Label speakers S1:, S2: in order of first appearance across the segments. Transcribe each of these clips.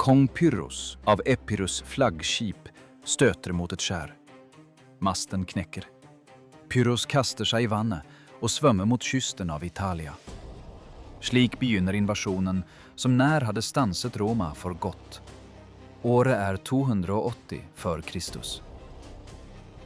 S1: Kong Pyrrhos av Epirus flaggskip støter mot et skjær. Masten knekker. Pyrrhos kaster seg i vannet og svømmer mot kysten av Italia. Slik begynner invasjonen som nær hadde stanset Roma for godt. Året er 280 før Kristus.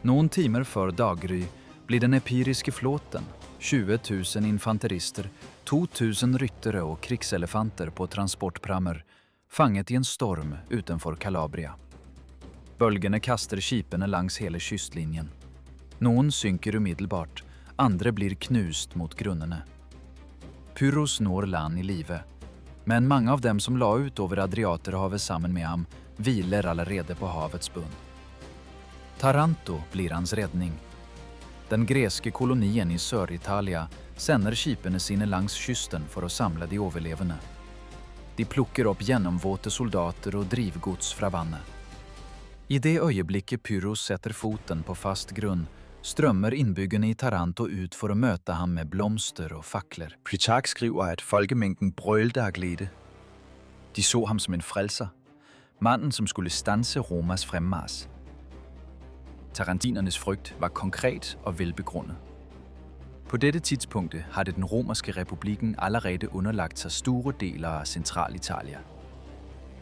S1: Noen timer før daggry blir den epiriske flåten, 20 000 infanterister, 2000 ryttere og krigselefanter på transportprammer, fanget i en storm utenfor Calabria. Bølgene kaster skipene langs hele kystlinjen. Noen synker umiddelbart, andre blir knust mot grunnene. Pyrrhos når land i live, men mange av dem som la ut over Adriaterhavet sammen med ham hviler allerede på havets bunn. Taranto blir hans redning. Den greske kolonien i Sør-Italia sender skipene sine langs kysten for å samle de overlevende. De plukker opp gjennomvåte soldater og drivgods fra vannet. I det øyeblikket Pyrrhos setter foten på fast grunn, strømmer innbyggerne i Taranto ut for å møte ham med blomster og fakler.
S2: Plutark skriver, at folkemængden brølte av glede. De så ham som en frelser, mannen som skulle stanse Romas fremmars. Tarantinernes frygt var konkret og velbegrundet. På dette tidspunktet hadde den romerske republikken allerede underlagt seg store deler av Central-Italia.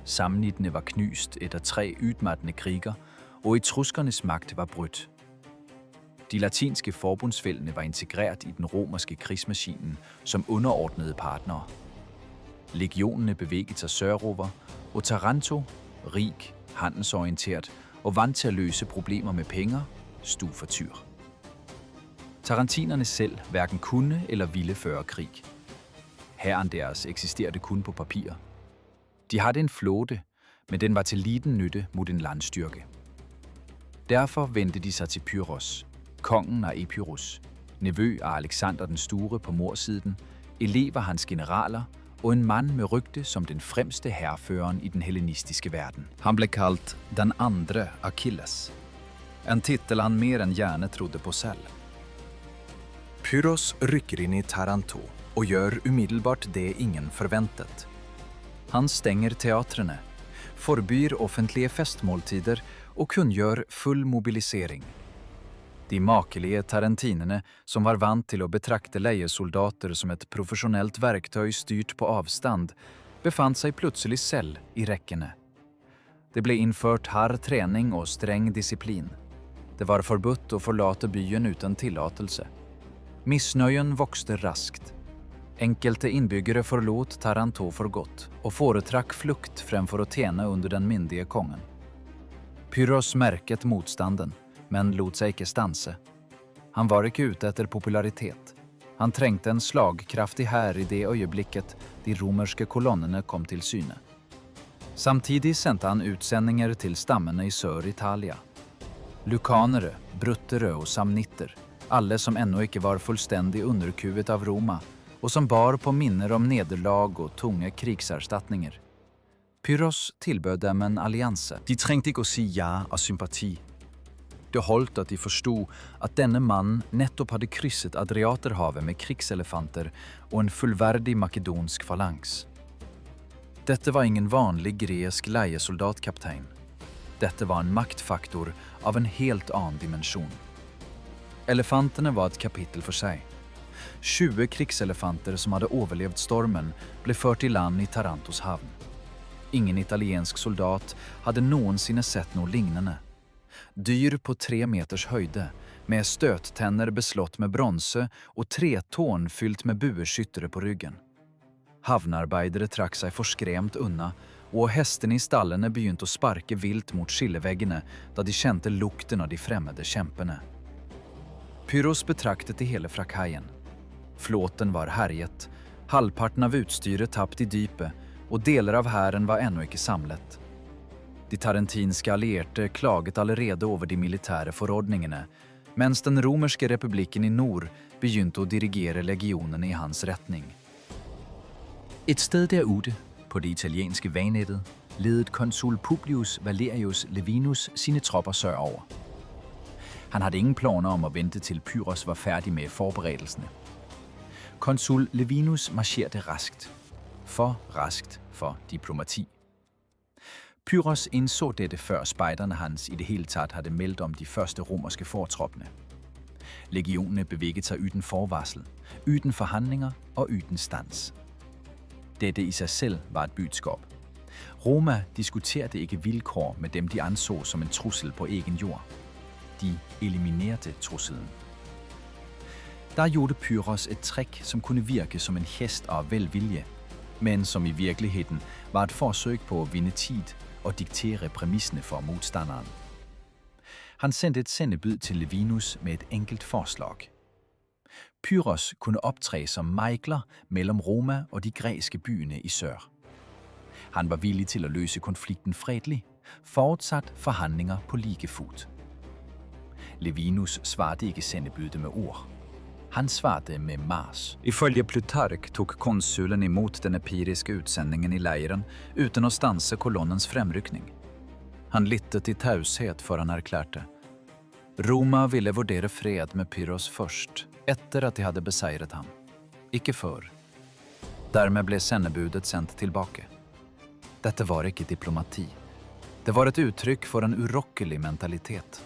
S2: Samnittene var knyst etter 3 utmattende kriger, og etruskernes magt var brutt. De latinske forbundsfældene var integrert i den romerske krigsmaskinen som underordnede partnere. Legionene beveget seg sørover, og Taranto, rig, handelsorientert og vant til å løse problemer med penger, stod for tur. Tarantinerne selv hverken kunne eller ville føre krig. Hæren deres eksisterte kun på papir. De hadde en flåte, men den var til liten nytte mot en landstyrke. Derfor vendte de seg til Pyrrhos, kongen av Epirus, nevø av Alexander den store på morsiden, elev av hans generaler og en mann med rykte som den fremste hærføreren i den hellenistiske verden.
S1: Han ble kalt den andre Achilles, en titel han mer enn gjerne trodde på selv.
S3: Pyrrhos rykker inn i Taranto og gjør umiddelbart det ingen forventet.
S1: Han stenger teatrene, forbyr offentlige festmåltider og kunngjør full mobilisering. De makelige tarantinerne, som var vant til å betrakte leiesoldater som et profesjonelt verktøy styrt på avstand, befant seg plutselig selv i rekkene. Det ble innført hard trening og streng disiplin. Det var forbudt å forlate byen uten tillatelse. Misnøyen vokste raskt. Enkelte innbyggere forlot Taranto for godt og foretrakk flukt fremfor å tjene under den myndige kongen. Pyrrhos merket motstanden, men lot seg ikke stanse. Han var ikke ute etter popularitet. Han trengte en slagkraftig hær i det øyeblikket de romerske kolonnene kom til syne. Samtidig sendte han utsendinger til stammene i Sør-Italia. Lukanere, bruttere og samnitter, alle som ennå ikke var fullstendig underkuet av Roma, og som bar på minner om nederlag og tunge krigserstatninger. Pyrrhos tilbød dem en allianse.
S3: De trengte ikke å si ja av sympati. Det holdt at de forstod at denne mannen nettopp hadde krysset Adriaterhavet med krigselefanter og en fullverdig makedonsk falangs. Dette var ingen vanlig gresk leiesoldatkaptein. Dette var en maktfaktor av en helt annen dimensjon. Elefantene var et kapittel for seg. 20 krigselefanter som hadde overlevd stormen ble ført i land i Tarantos havn. Ingen italiensk soldat hadde noensinne sett noe lignende. Dyr på 3 meters høyde, med støttenner beslått med bronse og 3 tårn fylt med bueskyttere på ryggen. Havnearbeidere trakk seg forskremt unna, og hestene i stallene begynte å sparke vilt mot skilleveggene da de kjente lukten av de fremmede kjempene. Pyrrhos betraktet det hele fra kaien. Flåten var herjet, halvparten av utstyret tapt i dypet, og deler av hæren var ennå ikke samlet. De tarantinske allierte klaget allerede over de militære forordningene, mens den romerske republikken i nord begynte å dirigere legionene i hans retning.
S2: Et sted der ute, på det italienske vejnettet, ledet konsul Publius Valerius Levinus sine tropper sørover. Han hadde ingen planer om å vente til Pyrrhos var ferdig med forberedelsene. Konsul Levinus marcherte raskt. For raskt for diplomati. Pyrrhos indså dette før spejderne hans i det hele taget havde meldt om de første romerske fortroppene. Legionerne bevægede sig uden forvarsel, uden forhandlinger og uden stands. Dette i sig selv var et budskab. Roma diskuterede ikke vilkår med dem, de anså som en trussel på egen jord. De eliminerede trusselen. Der gjorde Pyrrhos et trick, som kunne virke som en hest af velvilje, men som i virkeligheden var et forsøg på at vinde tid og diktere præmisserne for modstanderen. Han sendte et sendebud til Levinus med et enkelt forslag. Pyrrhos kunne optræde som mejgler mellem Roma og de græske byerne i sør. Han var villig til at løse konflikten fredeligt, forudsat forhandlinger på lige fod. Levinus svarede ikke sendebudet med ord. Han svarede med Mars.
S1: Ifølge Plutark tog konsulen imod den epiriske utsendingen i lejren uden at stanse kolonnens fremrykning. Han lyttede i taushet for han erklærte. Roma ville vurdere fred med Pyrrhos først, efter at de havde besejret ham. Ikke før. Dermed blev sendebudet sendt tilbage. Dette var ikke diplomati. Det var et udtryk for en urokkelig mentalitet.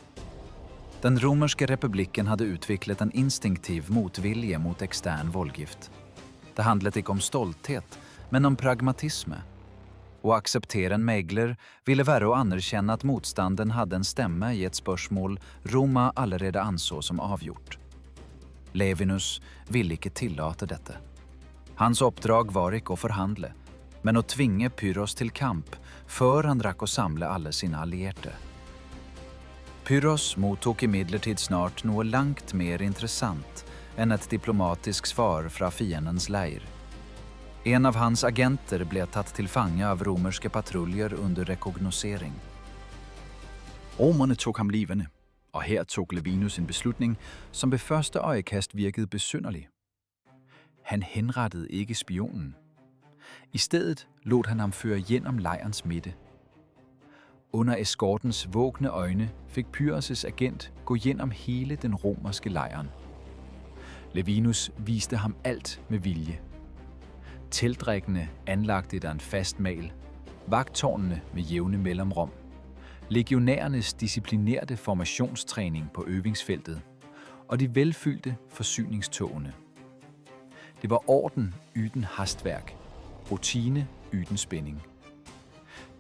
S1: Den romerske republikken havde udviklet en instinktiv motvilje mot ekstern voldgift. Det handlede ikke om stolthet, men om pragmatisme. Å acceptere en megler ville være å anerkjenne at motstanden hadde en stemme i et spørsmål Roma allerede anså som avgjort. Levinus ville ikke tillate dette. Hans oppdrag var ikke å forhandle, men å tvinge Pyrrhos til kamp før han rakk å samle alle sine allierte. Pyrrhos mottok imidlertid snart noe langt mer interessant enn et diplomatisk svar fra fiendens leir. En av hans agenter ble tatt til fange av romerske patruljer under rekognosering. Romerne tog ham livende, og her tog Levinus en beslutning, som ved første øjekast virkede besynderlig. Han henrettede ikke spionen. I stedet lod han ham føre gennem lejrens midte. Under eskortens vågne øjne fik Pyrrhos' agent gå gennem hele den romerske lejren. Levinus viste ham alt med vilje. Teltrækkene anlagte der en fast mal, vagttårnene med jævne mellemrum, legionærernes disciplinerte formationstræning på øvingsfeltet og de velfyldte forsyningstogene. Det var orden uden hastværk, rutine uden spænding.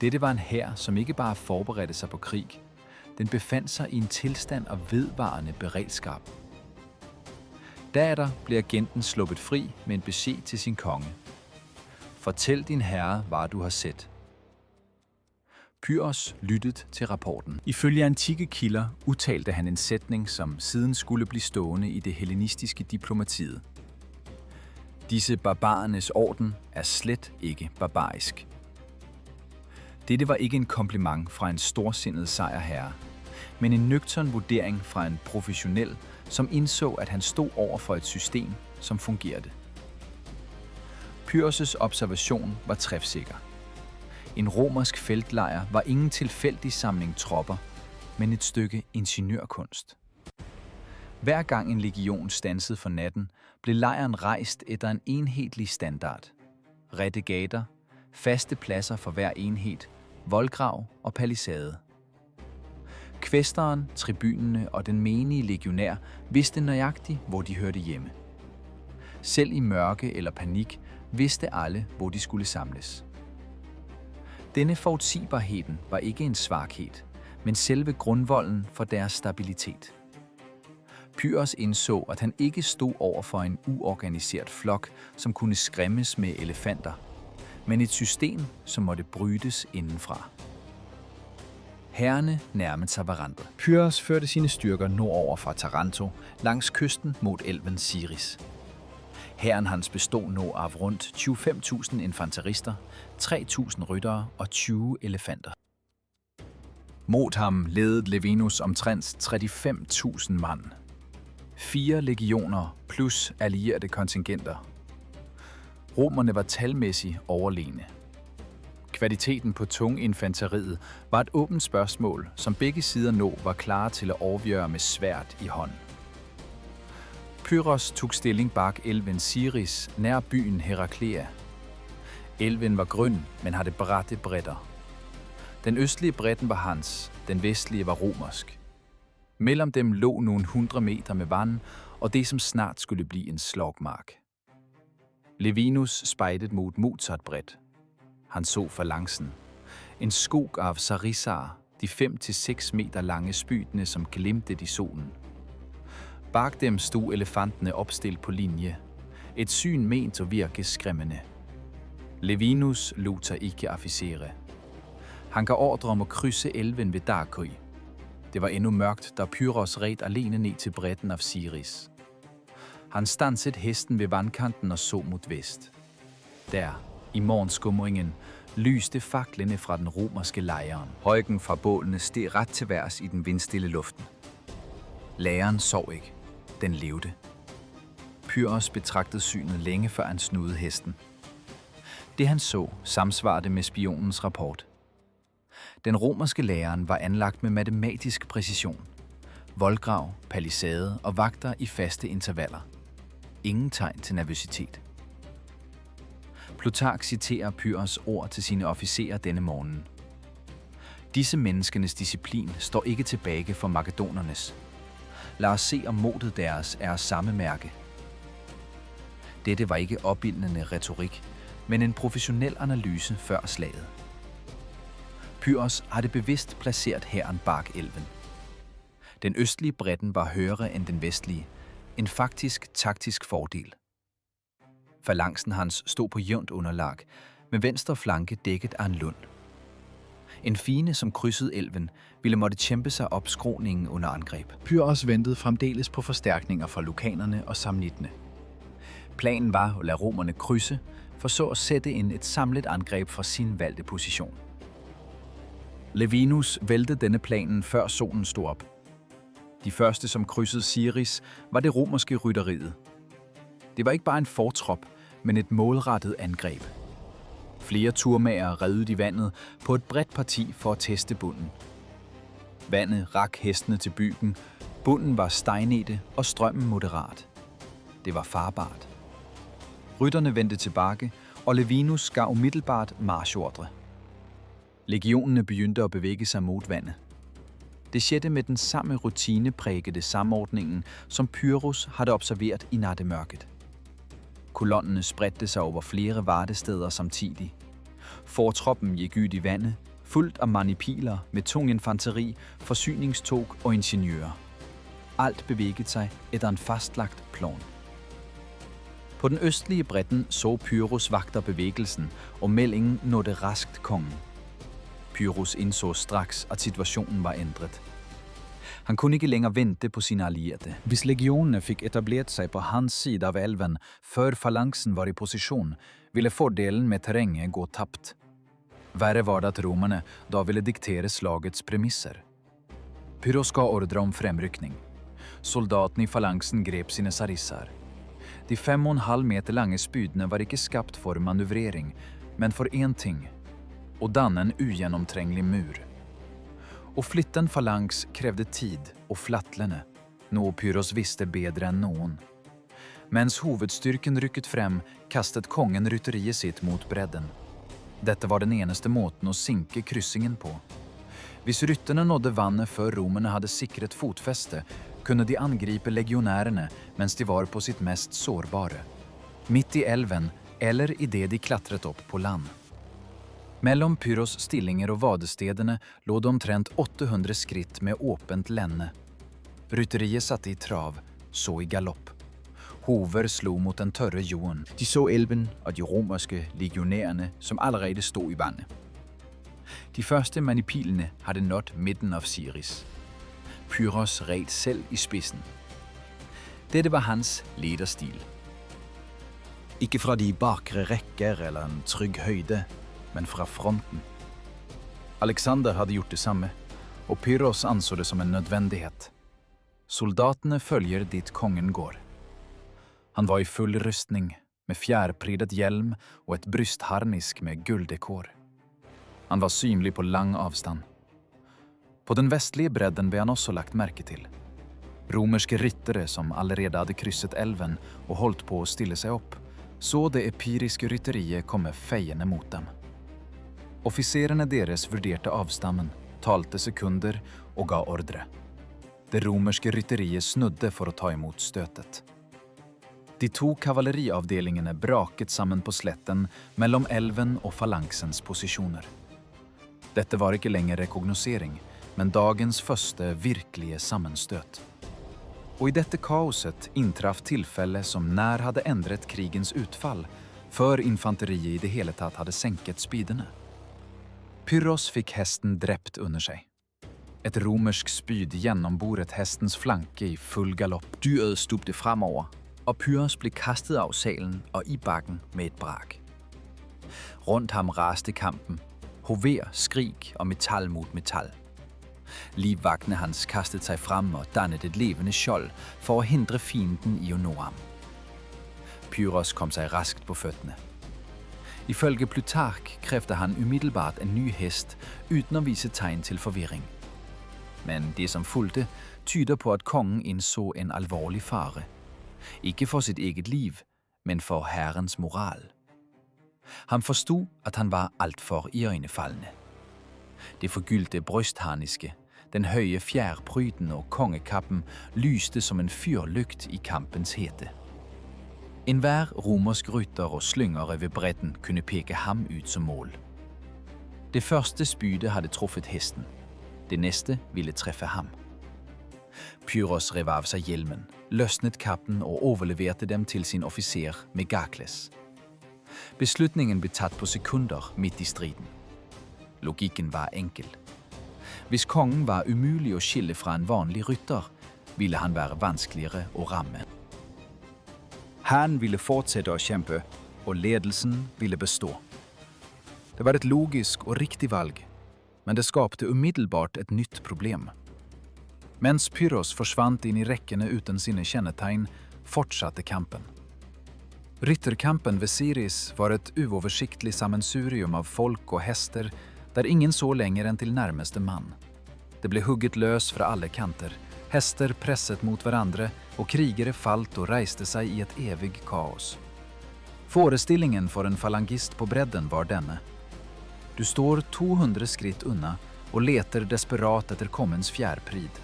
S1: Dette var en hær, som ikke bare forberedte sig på krig, den befandt sig i en tilstand af vedvarende beredskab. Derefter blev agenten sluppet fri med en besked til sin konge. Fortæl din herre, hvad du har set. Pyrrhos lyttede til rapporten.
S2: Ifølge antikke kilder udtalte han en sætning, som siden skulle blive stående i det hellenistiske diplomatiet. Disse barbarernes orden er slet ikke barbarisk. Dette var ikke en kompliment fra en storsindet sejrherre, men en nøgtern vurdering fra en professionel, som indså, at han stod over for et system, som fungerede. Pyrrhos' observation var træfsikker. En romersk feltlejr var ingen tilfældig samling tropper, men et stykke ingeniørkunst. Hver gang en legion stansede for natten, blev lejren rejst efter en enhetlig standard. Rette gater, faste pladser for hver enhed, voldgrav og palisade. Kvæsteren, tribunene og den menige legionær vidste nøjagtigt, hvor de hørte hjemme. Selv i mørke eller panik vidste alle, hvor de skulle samles. Denne forudsigbarheden var ikke en svaghed, men selve grundvolden for deres stabilitet. Pyrrhos indså, at han ikke stod over for en uorganiseret flok, som kunne skræmmes med elefanter, men et system, som måtte brydes indenfra. Hærene nærmede sig hverandre. Pyrrhos førte sine styrker nordover fra Taranto langs kysten mod elven Siris. Hæren hans bestod nu af rundt 25.000 infanterister, 3.000 ryttere og 20 elefanter. Mod ham ledede Levinus omtrent 35.000 mand. 4 legioner plus allierede kontingenter. Romerne var talmæssigt overlegne. Kvaliteten på tunginfanteriet var et åbent spørgsmål, som begge sider nu var klar til at overvøre med sværd i hånd. Pyrrhos tog stilling bag elven Siris nær byen Heraklea. Elven var grøn, men havde bratte bredder. Den østlige bredden var hans, den vestlige var romersk. Mellem dem lå nogle 100 meter med vand, og det som snart skulle blive en slagmark. Levinus spejdet mod modsat bredt. Han så falanksen. En skog af sarissaer, de 5-6 meter lange spydene, som glimtede i solen. Bag dem stod elefantene opstillet på linje. Et syn ment at virke skræmmende. Levinus lod sig ikke afficere. Han gav ordre om at krydse elven ved Darkøy. Det var endnu mørkt, da Pyrrhos red alene ned til bredden af Siris. Han stansede hesten ved vandkanten og så mod vest. Der, i morgenskumringen, lyste faklene fra den romerske lejren.
S1: Højken fra bålene steg ret til værs i den vindstille luften. Læreren sov ikke. Den levede. Pyrrhos betragtede synet længe før han snudede hesten. Det han så samsvarede med spionens rapport. Den romerske læreren var anlagt med matematisk præcision. Voldgrav, palisade og vagter i faste intervaller. Ingen tegn til nervøsitet. Plutark citerer Pyrrhos ord til sine officerer denne morgen. Disse menneskenes disciplin står ikke tilbage for makedonernes. Lad os se, om modet deres er af samme mærke. Dette var ikke opildnende retorik, men en professionel analyse før slaget. Pyrrhos havde bevidst placeret hæren bag elven. Den østlige bredden var højere end den vestlige, en faktisk taktisk fordel. Falanksen hans stod på jævnt underlag, med venstre flanke dækket af en lund. En fiende, som krydsede elven, ville måtte kæmpe sig op skråningen under angreb.
S3: Pyrrhos ventede fremdeles på forstærkninger fra lukanerne og samnittene.
S2: Planen var at lade romerne krydse, for så at sætte ind et samlet angreb fra sin valgte position. Levinus vælte denne planen før solen stod op. De første, som krydsede Siris, var det romerske rytteriet. Det var ikke bare en fortrop, men et målrettet angreb. Flere turmager reddede i vandet på et bredt parti for at teste bunden. Vandet rak hestene til bygden, bunden var stejnete og strømmen moderat. Det var farbart. Rytterne vendte tilbage, og Levinus gav umiddelbart marchordre. Legionerne begyndte at bevæge sig mod vandet. Det skete med den samme rutineprægede samordningen, som Pyrrhos havde observeret i nattemørket. Kolonnerne spredte sig over flere vardesteder samtidig. Fortroppen gik ud i vandet, fuldt af manipiler med tung infanteri, forsyningstog og ingeniører. Alt bevægede sig efter en fastlagt plan. På den østlige bredden så Pyrrhos vagter bevægelsen, og meldingen nådde raskt kongen. Pyrrhos indså straks, at situationen var ændret. Han kunne ikke længere vente på sine allierede.
S3: Hvis legionerne fik etableret sig på hans side af elven, før falanksen var i position, ville fordelen med terrænget gå tabt. Værre var det, at romerne da ville diktere slagets premisser. Pyrrhos gav ordre om fremrykning. Soldatene i falanksen grep sine sarissar. De 5,5 meter lange spydene var ikke skapt for manøvrering, men for en ting – og danne en ugjennomtränglig mur. Och flytten falanks krävde tid och flattlene, nå Pyrrhos visste bedre än någon. Mens hovedstyrken rykket frem, kastet kongen rytteriet sitt mot bredden. Dette var den eneste måten å sinke kryssingen på. Hvis rytterne nådde vannet før romerne hadde sikret fotfeste, kunne de angripe legionærene mens de var på sitt mest sårbare. Midt i elven, eller i det de klatret opp på land. Mellom Pyrrhos stillinger og vadestedene lå det omtrent 800 skritt med åpent lenne. Rytteriet satte i trav, så i galopp. Hover slo mot den tørre jorden.
S2: De så elven og de romerske legionærerne, som allerede stod i vandet. De første manipilene hadde nådd midten av Siris. Pyrrhos red selv i spidsen. Dette var hans lederstil. Ikke fra de bakre rekker eller en trygg høyde, men fra fronten. Alexander hadde gjort det samme, og Pyrrhos anså det som en nødvendighet. Soldatene følger dit kongen går. Han var i full rustning, med fjærpridet hjelm og et brystharnisk med gulddekor. Han var synlig på lang avstand. På den vestlige bredden ble han også lagt merke til. Romerske ryttere som allerede hadde krysset elven og holdt på å stille seg opp, så det epiriske rytteriet komme feiende mot dem.
S3: Offiserene deres vurderte avstammen, talte sekunder og ga ordre. Det romerske rytteriet snudde for å ta imot støtet. De 2 kavaleriavdelingene braket sammen på sletten mellom elven og falanksens posisjoner. Dette var ikke lenger rekognosering, men dagens første virkelige sammenstøt. Og i dette kaoset inntraff tilfelle som nær hadde endret krigens utfall, før infanteriet i det hele tatt hadde senket spydene. Pyrrhos fikk hesten drept under seg. Et romersk spyd gjennomboret hestens flanke i full galopp.
S2: Dyret stupte fremover, og Pyrrhos ble kastet av salen og i bakken med et brak. Rundt ham raste kampen, hover, skrik og metall mot metall. Livvaktene hans kastet seg frem og dannet et levende skjold for å hindre fienden i å nå ham. Pyrrhos kom seg raskt på føttene. Ifølge Plutark krevde han umiddelbart en ny hest uten å vise tegn til forvirring. Men det som fulgte tyder på at kongen innså en alvorlig fare. Ikke for sitt eget liv, men for hærens moral. Han forstod at han var alt for iøynefallende. Det forgylte brystharniske, den høye fjærpryden og kongekappen lyste som en fyrlykt i kampens hete. Enhver romersk rytter og slyngere ved bredden kunne peke ham ut som mål. Det første spydet hadde truffet hesten. Det neste ville treffe ham. Pyrrhos rev av seg hjelmen, løsnet kappen og overleverte dem til sin offiser Megakles. Beslutningen ble tatt på sekunder midt i striden. Logikken var enkel. Hvis kongen var umulig å skille fra en vanlig rytter, ville han være vanskeligere å ramme. Hæren ville fortsette å kjempe, og ledelsen ville bestå. Det var et logisk og riktig valg, men det skapte umiddelbart et nytt problem. Mens Pyrrhos forsvant inn i rekkene uten sine kjennetegn, fortsatte kampen. Rytterkampen ved Siris var et uoversiktlig sammensurium av folk og hester, der ingen så lenger enn til nærmeste mann. Det ble hugget løs fra alle kanter, hester presset mot hverandre, og krigere falt og reiste seg i et evig kaos. Forestillingen for en falangist på bredden var denne. Du står 200 skritt unna og leter desperat etter kongens fjærpryd,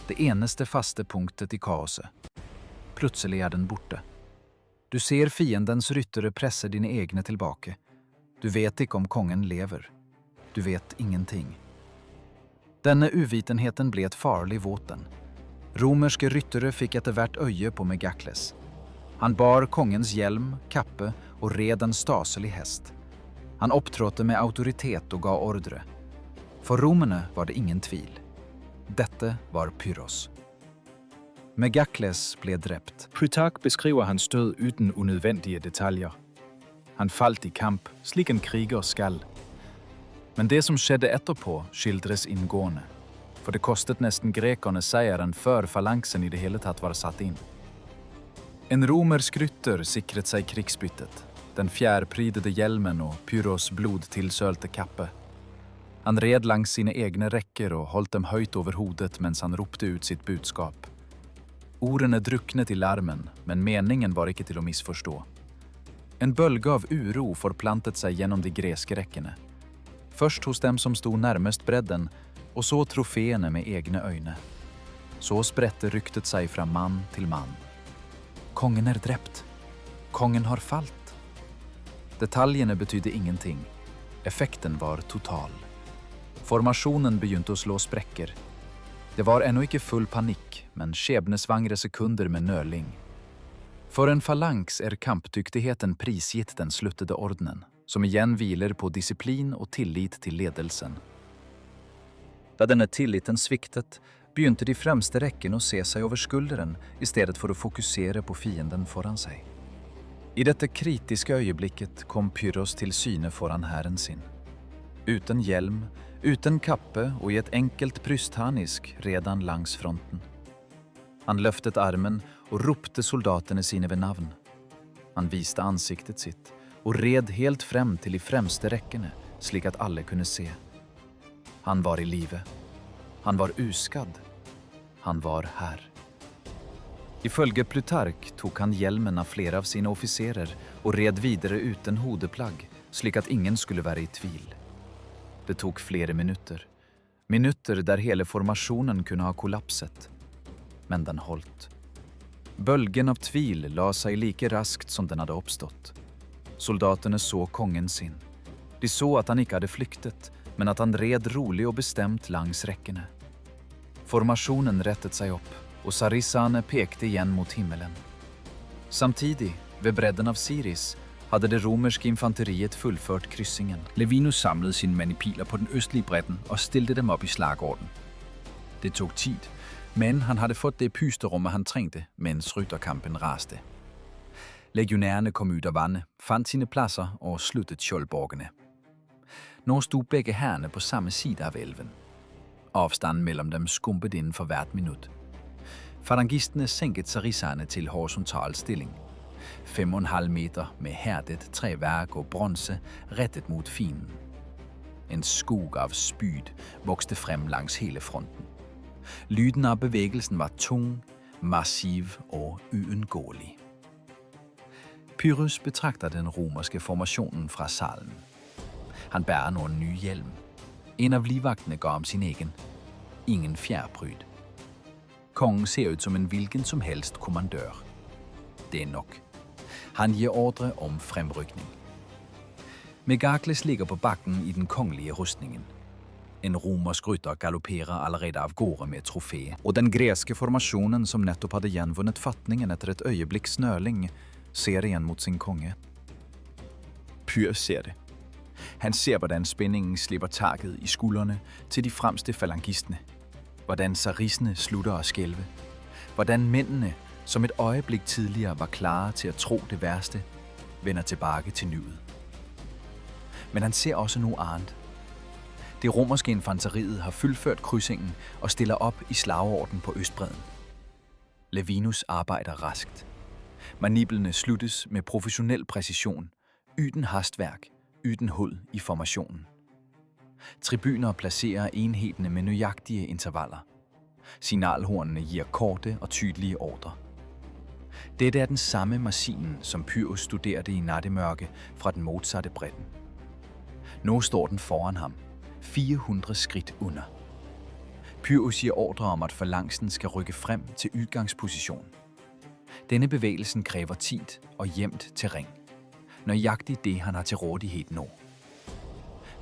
S2: det eneste faste punktet i kaoset. Plutselig er den borte. Du ser fiendens ryttere presse dine egne tilbake. Du vet ikke om kongen lever. Du vet ingenting. Denne uvitenheten ble et farlig våpen. Romerske ryttere fikk etter hvert øye på Megakles. Han bar kongens hjelm, kappe og red en staselig hest. Han opptrådte med autoritet og ga ordre. For romerne var det ingen tvil. Dette var Pyrrhos. Megakles ble drept. Plutark beskriver hans død uten unødvendige detaljer. Han falt i kamp, slik en kriger skal. Men det som skjedde etterpå skildres inngående, for det kostet nesten grekerne seieren før falangsen i det hele tatt var satt inn. En romersk rytter sikret seg krigsbyttet, den fjærprydede hjelmen og Pyrrhos blodtilsølte kappe. Han red langs sine egne rekker og holdt dem høyt over hodet mens han ropte ut sitt budskap. Ordene druknet i larmen, men meningen var ikke til å misforstå. En bølge av uro forplantet seg gjennom de greske rekkene. Først hos dem som sto nærmest bredden, og så trofeene med egne øyne. Så spredte ryktet seg fra mann til mann. Kongen er drept. Kongen har falt. Detaljene betydde ingenting. Effekten var total. Formasjonen begynte å slå sprekker. Det var ennå ikke full panikk, men skjebnesvangre sekunder med nøling. For en falanks er kampdyktigheten prisgitt den sluttede ordenen, som igjen hviler på disiplin og tillit til ledelsen. Da denne tilliten sviktet, begynte de fremste rekken å se seg over skulderen i stedet for å fokusere på fienden foran seg. I dette kritiske øyeblikket kom Pyrrhos til syne foran hæren sin. Uten hjelm, uten kappe og i et enkelt brystharnisk red han langs fronten. Han løftet armen og ropte soldatene sine ved navn. Han viste ansiktet sitt og red helt frem til de fremste rekkene, slik at alle kunne se. Han var i live. Han var uskadd. Han var her. Ifølge Plutark tok han hjelmen av flere av sine offiserer og red videre uten hodeplagg, slik at ingen skulle være i tvil.
S3: Det tog flere minutter. Minutter der hele formasjonen kunne ha kollapset. Men den holdt. Bølgen av tvil la seg like raskt som den hadde oppstått. Soldatene så kongen sin. De så at han ikke hadde flyktet, men at han red rolig og bestemt langs rekkene. Formasjonen rettet seg opp, og sarissane pekte igjen mot himmelen. Samtidig, ved bredden av Siris, hadde det romerske infanteriet fullført kryssingen.
S2: Laevinus samlede sine manipiler på den østlige bredden og stilte dem op i slagorden. Det tog tid, men han hadde fået det pusterummet, han trængte, mens rytterkampen raste. Legionærerne kom ud af vandet, fandt sine pladser og sluttede skjoldborgene. Nå stod begge hærene på samme side af elven. Afstanden mellem dem skumpede inden for hvert minut. Falangistene sænkede sarisserne til horisontal stilling. 5,5 meter med hærdet træværk og bronze rettet mod fienden. En skog av spyd vokste frem langs hele fronten. Lyden af bevægelsen var tung, massiv og uundgåelig. Pyrrhus betragter den romerske formationen fra salen. Han bærer nu en ny hjelm. En af livvagtene går om sin egen. Ingen fjerpryd. Kongen ser ud som en hvilken som helst kommandør. Det er nok. Han giver ordre om fremrykning. Megakles ligger på bakken i den kongelige rustningen. En romersk rytter galopperer allerede av gårde med trofé, og den greske formasjonen som nettopp hadde gjenvunnet fatningen etter et øyeblikks snørling, ser igjen mot sin konge. Pyrrhus ser det. Han ser, hvordan spændingen slipper taket i skuldrene til de fremste falangistene. Hvordan sarissene slutter at skælve. Hvordan mændene, som et øjeblik tidligere var klare til at tro det værste, vender tilbage til nuet. Men han ser også noget andet. Det romerske infanteriet har fuldført krydsingen og stiller op i slagorden på Østbredden. Laevinus arbejder raskt. Maniplerne sluttes med professionel præcision, uden hastværk, uden hul i formationen. Tribuner placerer enhederne med nøjagtige intervaller. Signalhornene giver korte og tydelige ordre. Dette er den samme maskinen, som Pyrrhus studerede i nattemørke fra den modsatte bredden. Nu står den foran ham, 400 skridt under. Pyrrhus giver ordre om, at falangsen skal rykke frem til udgangsposition. Denne bevægelsen kræver tid og jævnt terræn. Nøjagtigt det, han har til rådighed nu.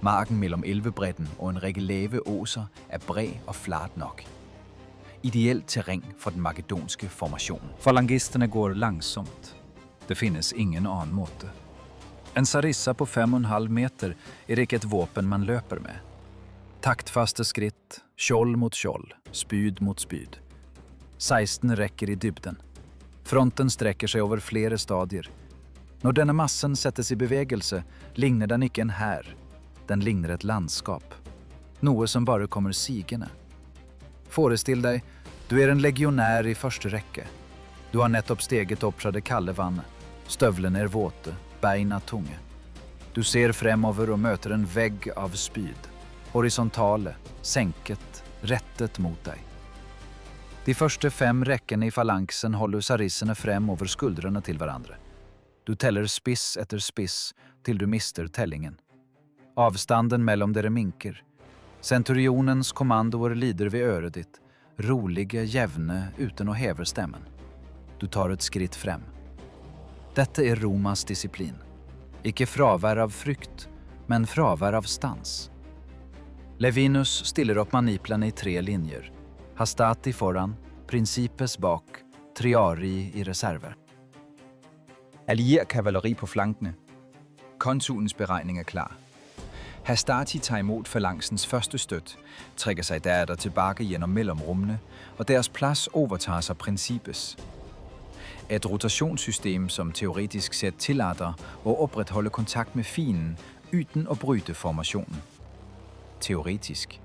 S2: Marken mellem elvebredden og en række lave åser er bred og flat nok. Ideelt terræn for den makedonske formation.
S1: Falangisterne går langsomt. Det finnes ingen annen måte. En sarissa på 5,5 meter er ikke et våpen man løper med. Taktfaste skritt, skjold mot skjold, spyd mot spyd. 16 rekker i dybden. Fronten strekker seg over flere stadier. Når denne massen settes i bevegelse, ligner den ikke en hær. Den ligner et landskap. Noe som bare kommer sigende. Forestill deg, du er en legionær i første rekke. Du har nettopp steget opp fra det kalde vannet. Støvlene er våte, beina tunge. Du ser fremover og møter en vegg av spyd. Horisontale, senket, rettet mot deg. De første 5 rekkene i falangsen holder sarissene frem over skuldrene til hverandre. Du teller spiss etter spiss til du mister tellingen. Avstanden mellom dere minker. Centurionens kommandoer lyder ved øret ditt, rolige, jevne, uten å heve stemmen. Du tar et skritt frem. Dette er Romas disiplin. Ikke fravær av frykt, men fravær av stans. Laevinus stiller opp maniplene i 3 linjer. Hastati foran, Principes bak, Triari i reserve.
S2: Allier kavaleri på flankene. Konsulens beregning er klar. Hastati tager imod falangsens første støt, trækker sig derefter tilbage gennem mellemrummene, og deres plads overtager sig Principes. Et rotationssystem, som teoretisk set tillader at opretholde kontakt med fienden, uden at bryde formationen. Teoretisk.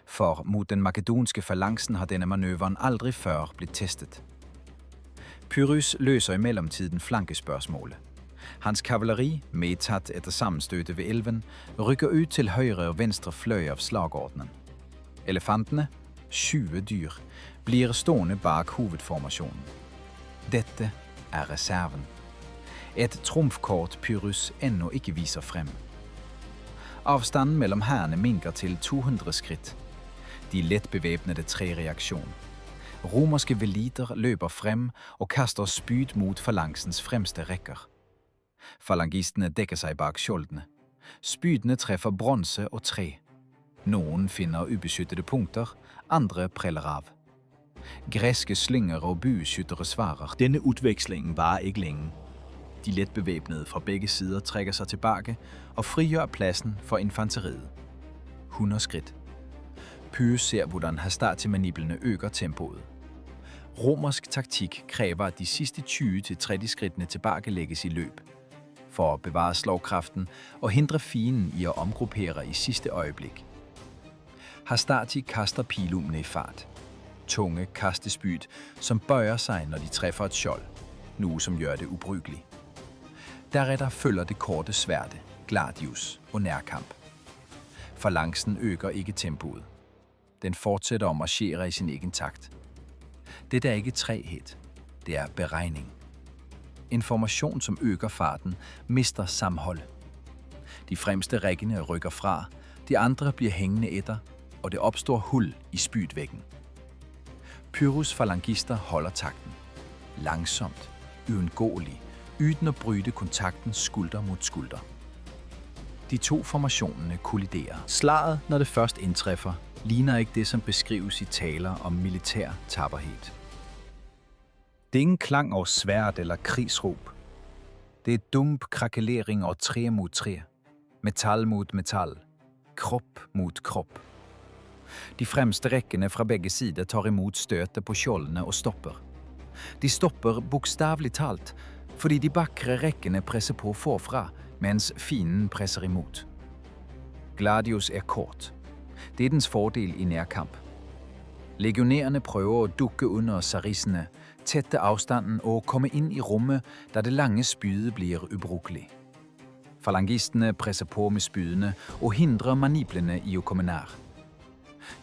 S2: For mod den makedonske falangsen har denne manøvren aldrig før blivet testet. Pyrrhus løser i mellemtiden flankespørgsmålet. Hans kavaleri, medtaget etter sammenstøtet ved elven, rykker ud til højre og venstre fløj av slagordenen. Elefantene, 20 dyr, bliver stående bak hovedformationen. Dette er reserven. Et trumfkort Pyrrhus endnu ikke viser frem.
S1: Afstanden mellem hærene minker til 200 skridt. De letbevæbnede træreaktion. Romerske velider løber frem og kaster spyd mod falangsens fremste rækker. Falangistene dækker sig bak skjoldene. Spydene træffer bronze og træ. Nogen finder ubeskyttede punkter, andre preller af. Græske slynger og bueskyttere svarer.
S2: Denne udveksling varer ikke længe. De letbevæbnede fra begge sider trækker sig tilbage og frigør pladsen for infanteriet. 100 skridt. Pyrrhus ser, hvordan Hastati-maniplene øger tempoet. Romersk taktik kræver, at de sidste 20-30 skridtene tilbage lægges i løb, for at bevare slagkraften og hindre fienden i at omgruppere i sidste øjeblik. Hastati kaster pilumene i fart. Tunge kastespyd, som bøjer sig, når de træffer et skjold, nu som gør det ubrugeligt. Deretter følger det korte sværte, gladius og nærkamp. Falanksen øger ikke tempoet. Den fortsætter at marchere i sin egen takt. Det er ikke træhed, det er beregning. Information, som øger farten, mister samhold. De fremste rækkene rykker fra, de andre bliver hængende etter, og det opstår hul i spydvæggen. Pyrrhus falangister holder takten. Langsomt, uundgåeligt, uden at bryde kontakten skulder mod skulder. De to formationerne kolliderer. Slaget, når det først indtræffer, ligner ikke det, som beskrives i taler om militær tapperhed.
S1: Det er ingen klang over sværd eller krigsråb. Det er dump krakelering over træ mod træ, metal mod metal, krop mod krop. De fremste rækkene fra begge sider tar imod støtet på skjoldene og stopper. De stopper bokstavligt talt, fordi de bakre rækkene presser på forfra, mens fienden presser imod. Gladius er kort. Det er dens fordel i nærkamp. Legionærerne prøver at dukke under sarissene, tætte afstanden og komme ind i rummet, da det lange spyde bliver ubrugeligt. Falangistene presser på med spydene og hindrer maniplene i at komme nær.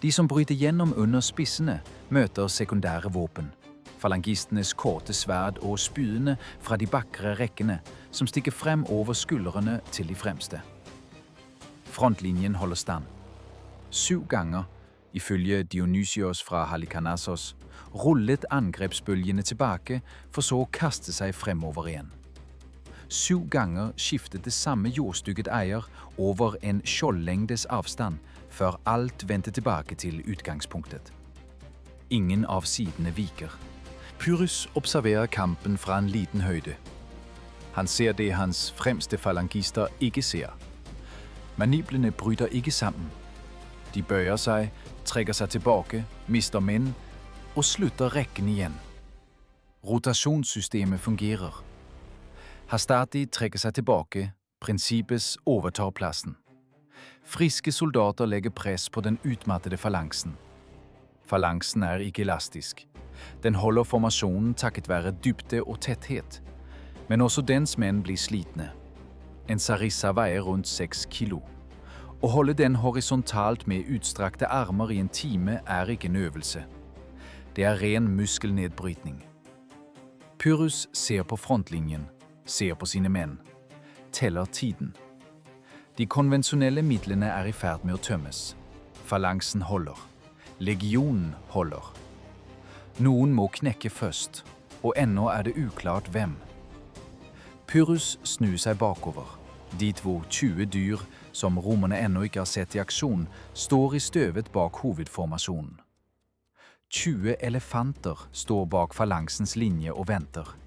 S1: De som bryter gjennom under spissene, møter sekundære våpen. Falangistenes korte sværd og spydene fra de bakre rækkene, som stikker frem over skuldrene til de fremste. Frontlinjen holder stand. 7 ganger, ifølge Dionysios fra Halikarnassos, rullet angrebsbølgene tilbage for så at kaste sig fremover igen. 7 ganger skiftede det samme jordstykket ejer over en skjoldlængdes afstand, før alt vendte tilbage til udgangspunktet. Ingen af sidene viker. Pyrrhus observerer kampen fra en liten højde. Han ser det, hans fremste falangister ikke ser. Maniplene bryder ikke sammen. De bøjer sig, trækker sig tilbage, mister mænd og slutter rækken igen. Rotationssystemet fungerer. Hastati trækker sig tilbage, princippes overtager pladsen. Friske soldater lægger pres på den udmattede falangsen. Falangsen er ikke elastisk. Den holder formationen takket være dybde og tæthed. Men også dens mænd bliver slitne. En sarissa vejer rundt 6 kilo. At holde den horisontalt med udstrakte armer i en time er ikke en øvelse. Det er ren muskelnedbrytning. Pyrrhus ser på frontlinjen, ser på sine mænd, tæller tiden. De konventionelle midlene er i færd med at tømmes. Falangsen holder. Legionen holder. Nogen må knække først, og endnu er det uklart hvem. Pyrrhus snur sig bakover, dit hvor 20 dyr, som romerne endnu ikke har set i aktion, står i støvet bak hovedformationen. 20 elefanter står bak falangsens linje og venter.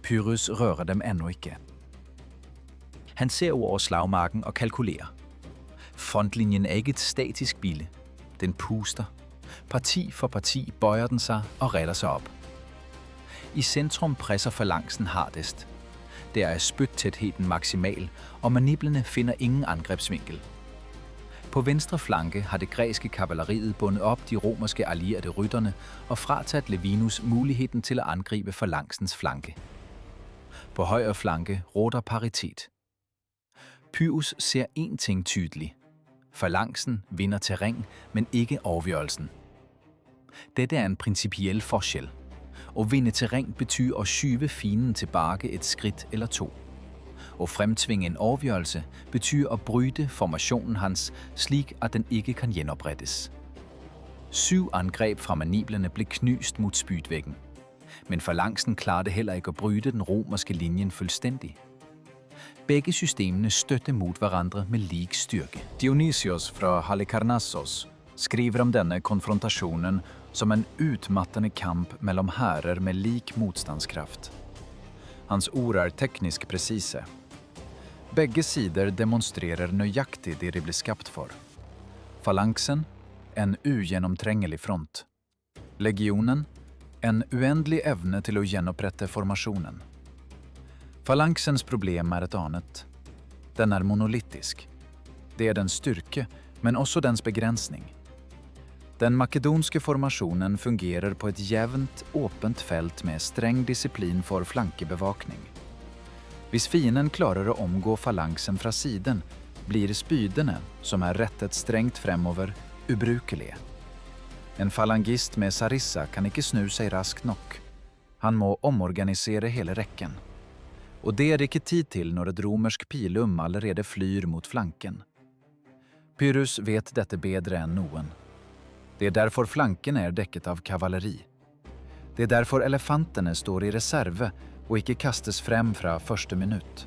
S1: Pyrrhus rører dem endnu ikke.
S2: Han ser over slagmarken og kalkulerer. Frontlinjen er ikke et statisk bille. Den puster. Parti for parti bøjer den sig og retter sig op. I centrum presser falangsen hardest. Der er spyttætheden maksimal, og maniplene finder ingen angrebsvinkel. På venstre flanke har det græske kavaleriet bundet op de romerske allierede rytterne og frataget Levinus muligheden til at angribe falangsens flanke. På højre flanke råder paritet. Pyrrhus ser én ting tydeligt. Falangsen vinder terræn, men ikke afgørelsen. Dette er en principiel forskel. At vinde terræn betyder at skyve fienden tilbage et skridt eller 2. og fremtvinge en avgjørelse betyr at bryde formationen hans, slik at den ikke kan genoprettes. 7 angreb fra maniplerne blev knyst mot spydvæggen, men Falangsen klarede heller ikke at bryde den romerske linjen fuldstændig. Begge systemene støtte mot hverandre med lig styrke.
S3: Dionysios fra Halikarnassos skriver om denne konfrontasjonen som en utmattende kamp mellom hærer med lik motstandskraft. Hans ord er teknisk presise. Begge sider demonstrerer nøyaktig det de blir skapt for. Falangsen, en ugjennomtrengelig front. Legionen, en uendelig evne til å gjenopprette formasjonen. Falangsens problem er et annet. Den er monolittisk. Det er dens styrke, men også dens begrensning. Den makedonske formasjonen fungerer på et jevnt, åpent felt med streng disiplin for flankebevakning. Hvis fienden klarer å omgå falangsen fra siden, blir spydene, som er rettet strengt fremover, ubrukelige. En falangist med sarissa kan ikke snu seg raskt nok. Han må omorganisere hele rekken. Og det er det ikke tid til når et romersk pilum allerede flyr mot flanken. Pyrrhus vet dette bedre enn noen. Det er derfor flankene er dekket av kavaleri. Det er derfor elefantene står i reserve og ikke kastes frem fra første minutt.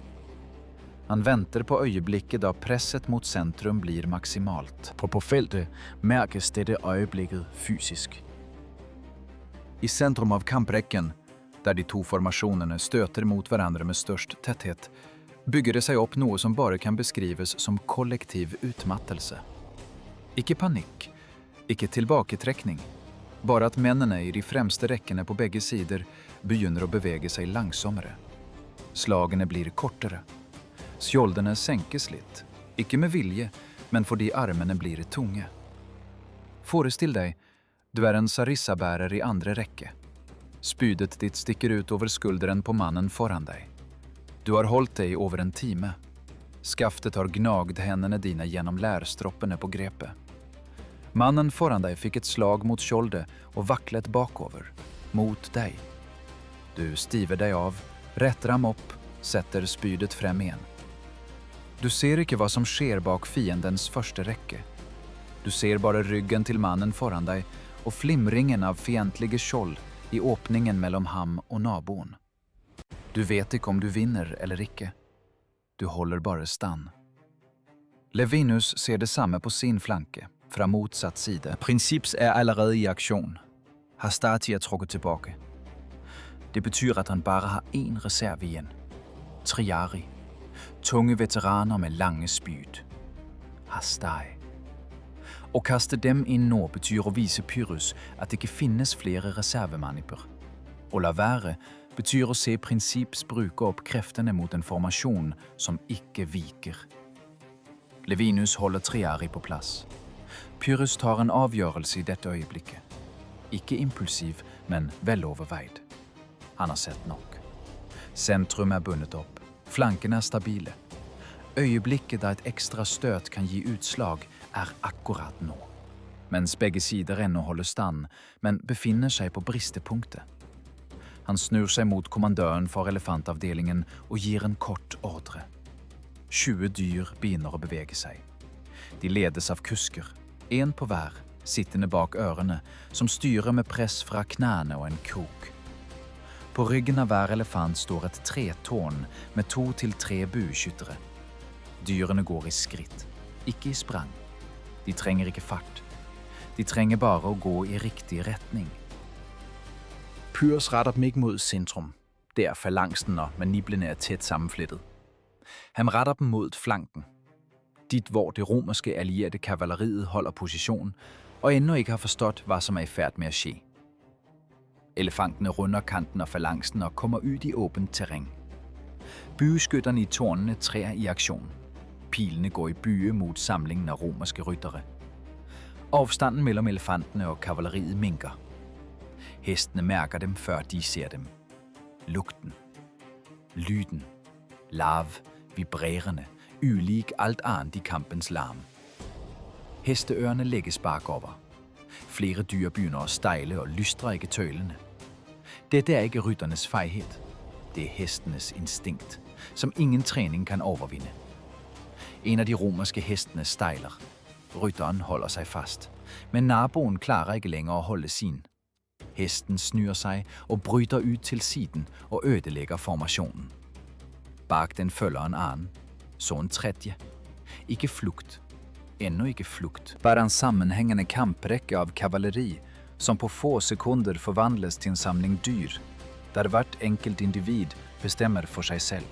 S3: Han venter på øyeblikket da presset mot sentrum blir maksimalt.
S2: På feltet mærkes dette øyeblikket fysisk.
S3: I sentrum av kamprekken, der de to formasjonene støter mot hverandre med størst tetthet, bygger det seg opp noe som bare kan beskrives som kollektiv utmattelse. Ikke panikk, ikke tilbaketrekning, bare at mennene i de fremste rekkene på begge sider begynner å bevege seg langsommere. Slagene blir kortere. Skjoldene senkes litt, ikke med vilje, men fordi armene blir tunge. Forestill deg, du er en sarissabærer i andre rekke. Spydet ditt stikker ut over skulderen på mannen foran deg. Du har holdt deg i over en time. Skaftet har gnagd hendene dine gjennom lærstroppene på grepet. Mannen foran deg fikk et slag mot skjoldet og vaklet bakover, mot deg. Du stiver deg av, retter ham opp, setter spydet frem igjen. Du ser ikke hva som skjer bak fiendens første rekke. Du ser bare ryggen til mannen foran deg og flimringen av fiendtlige skjold i åpningen mellom ham og naboen. Du vet ikke om du vinner eller ikke. Du holder bare stand. Levinus ser det samme på sin flanke, fra motsatt side.
S2: Princips er allerede i aktion. Hastati er trukket tilbage. Det betyr at han bare har én reserve igjen. Triari. Tunge veteraner med lange spyd. Hastai. Å kaste dem inn nå betyr å vise Pyrrhus at det ikke finnes flere reservemaniper. Å la være betyr å se Princips bruke opp kreftene mot en formasjon som ikke viker. Levinus holder Triari på plass. Pyrrhus tar en avgjørelse i dette øyeblikket. Ikke impulsiv, men veloverveid. Han har sett nok. Sentrum er bundet opp. Flankene er stabile. Øyeblikket da et ekstra støt kan gi utslag er akkurat nå. Mens begge sider ennå holder stand, men befinner seg på bristepunktet. Han snur seg mot kommandøren for elefantavdelingen og gir en kort ordre. 20 dyr begynner å bevege seg. De ledes av kusker, en på hver, sittende bak ørene, som styrer med press fra knærne og en krok. På ryggen av hver elefant står et tretårn med 2 til 3 bueskyttere. Dyrene går i skritt, ikke i sprang. De trenger ikke fart. De trenger bare å gå i riktig retning. Pyrrhus retter dem ikke mod centrum. Der falangsen og maniplene er tæt sammenflettet. Han retter dem mod flanken. Dit hvor det romerske allierede kavaleriet holder position, og endnu ikke har forstått hva som er i færd med å skje. Elefantene runder kanten af falangsen og kommer ud i åbent terræn. Bueskytterne i tårnene træder i aktion. Pilene går i bye mot samlingen af romerske ryttere. Afstanden mellem elefantene og kavaleriet minker. Hestene mærker dem, før de ser dem. Lugten. Lyden. Lav, vibrerende, ulik alt annet i kampens larm. Hesteørene lægges bakover. Flere dyr begynner å steile og lystrer ikke tøylene. Dette er ikke rytternes fejhed. Det er hestenes instinkt.
S3: som ingen træning kan overvinde. En af de romerske hestene stejler. Rytteren holder sig fast, men naboen klarer ikke længere at holde sin. Hesten snyer sig og bryter ud til siden og ødelægger formationen. Bak den følger en anden, så en tredje. Ikke flugt. Endnu ikke flugt. Bare en sammenhængende kamprække av kavaleri, som på få sekunder forvandles til en samling dyr, der hvert enkelt individ bestemmer for sig selv.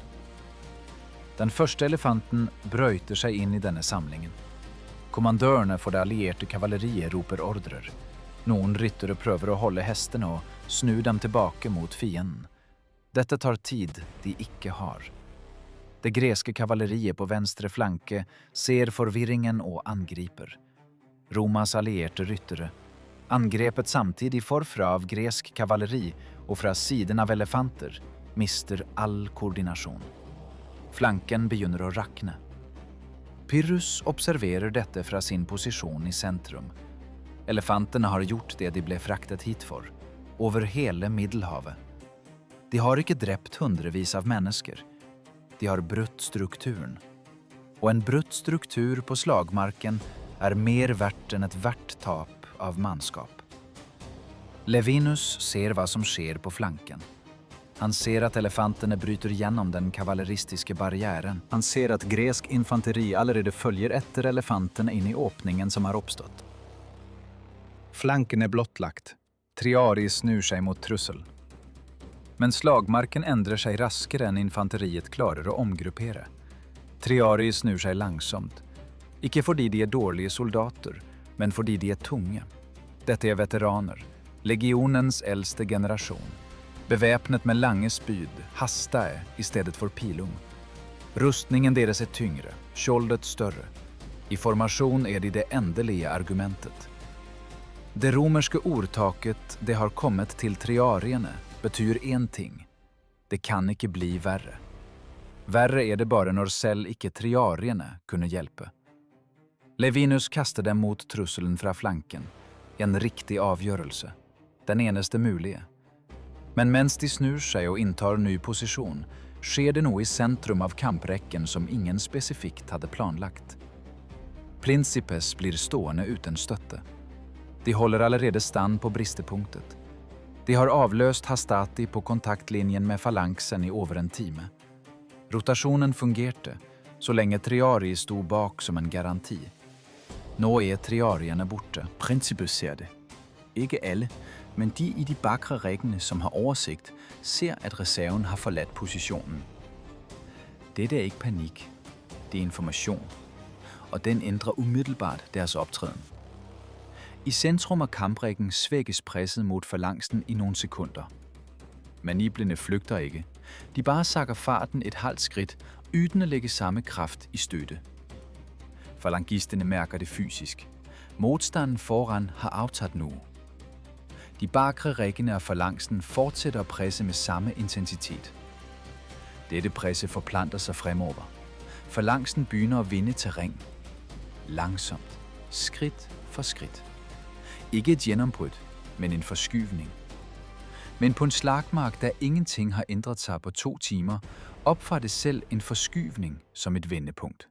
S3: Den første elefanten brøyter sig ind i denne samlingen. Kommandørene for det allierede kavaleriet roper ordrer. Nogle ryttere prøver at holde hestene og snu dem tilbage mot fienden. Dette tar tid de ikke har. Det greske kavaleriet på venstre flanke ser forvirringen og angriper. Romas allierede ryttere angrepet samtidig forfra av gresk kavaleri og fra siden av elefanter mister all koordination. Flanken begynner å rakne. Pyrrhus observerer dette fra sin posisjon i sentrum. Elefantene har gjort det de ble fraktet hit for, over hele Middelhavet. De har ikke drept hundrevis av mennesker. De har brutt strukturen. Og en brutt struktur på slagmarken er mer verdt enn et hvert tap av mannskap. Levinus ser hva som skjer på flanken. Han ser at elefantene bryter gjennom den kavaleristiske barrieren. Han ser at gresk infanteri allerede følger etter elefantene inn i åpningen som har oppstått. Flanken er blottlagt. Triari snur seg mot trussel. Men slagmarken endrer seg raskere enn infanteriet klarer å omgruppere. Triari snur seg langsomt. Ikke fordi de er dårlige soldater, men fordi de er tunge. Dette er veteraner. Legionens eldste generasjon. Bevæpnet med lange spyd, hastae i stedet for pilum. Rustningen deres er tyngre, skjoldet større. I formasjon er de det endelige argumentet. Det romerske ordtaket «det har kommet til triariene» betyr en ting. Det kan ikke bli verre. Verre er det bare når selv ikke triariene kunne hjelpe. Levinus kaster dem mot trusselen fra flanken. En riktig avgjørelse. Den eneste mulige. Men mens de snur seg og inntar ny posisjon, skjer det noe i sentrum av kamprekken som ingen spesifikt hadde planlagt. Principes blir stående uten støtte. De holder allerede stand på bristepunktet. De har avløst Hastati på kontaktlinjen med falanksen i over en time. Rotasjonen fungerte, så lenge Triari stod bak som en garanti. Nå er triariene borte.
S2: Principus ser det. Ikke alle, men de i de bakre rækkene, som har oversigt, ser, at reserven har forladt positionen. Dette er ikke panik. Det er information. Og den ændrer umiddelbart deres optræden. I centrum af kamprækken svækkes presset mod falanksen i nogle sekunder. Maniblene flygter ikke. De bare sakker farten et halvt skridt, uden at lægge samme kraft i støtte. Falangisterne mærker det fysisk. Modstanden foran har aftaget nu. De bakre rækkene af falanksen fortsætter at presse med samme intensitet. Dette presse forplanter sig fremover. Falanksen begynder at vinde terræn. Langsomt. Skridt for skridt. Ikke et gennembrud, men en forskyvning. Men på en slagmark, der ingenting har ændret sig på 2 timer, opfattes selv en forskyvning som et vendepunkt.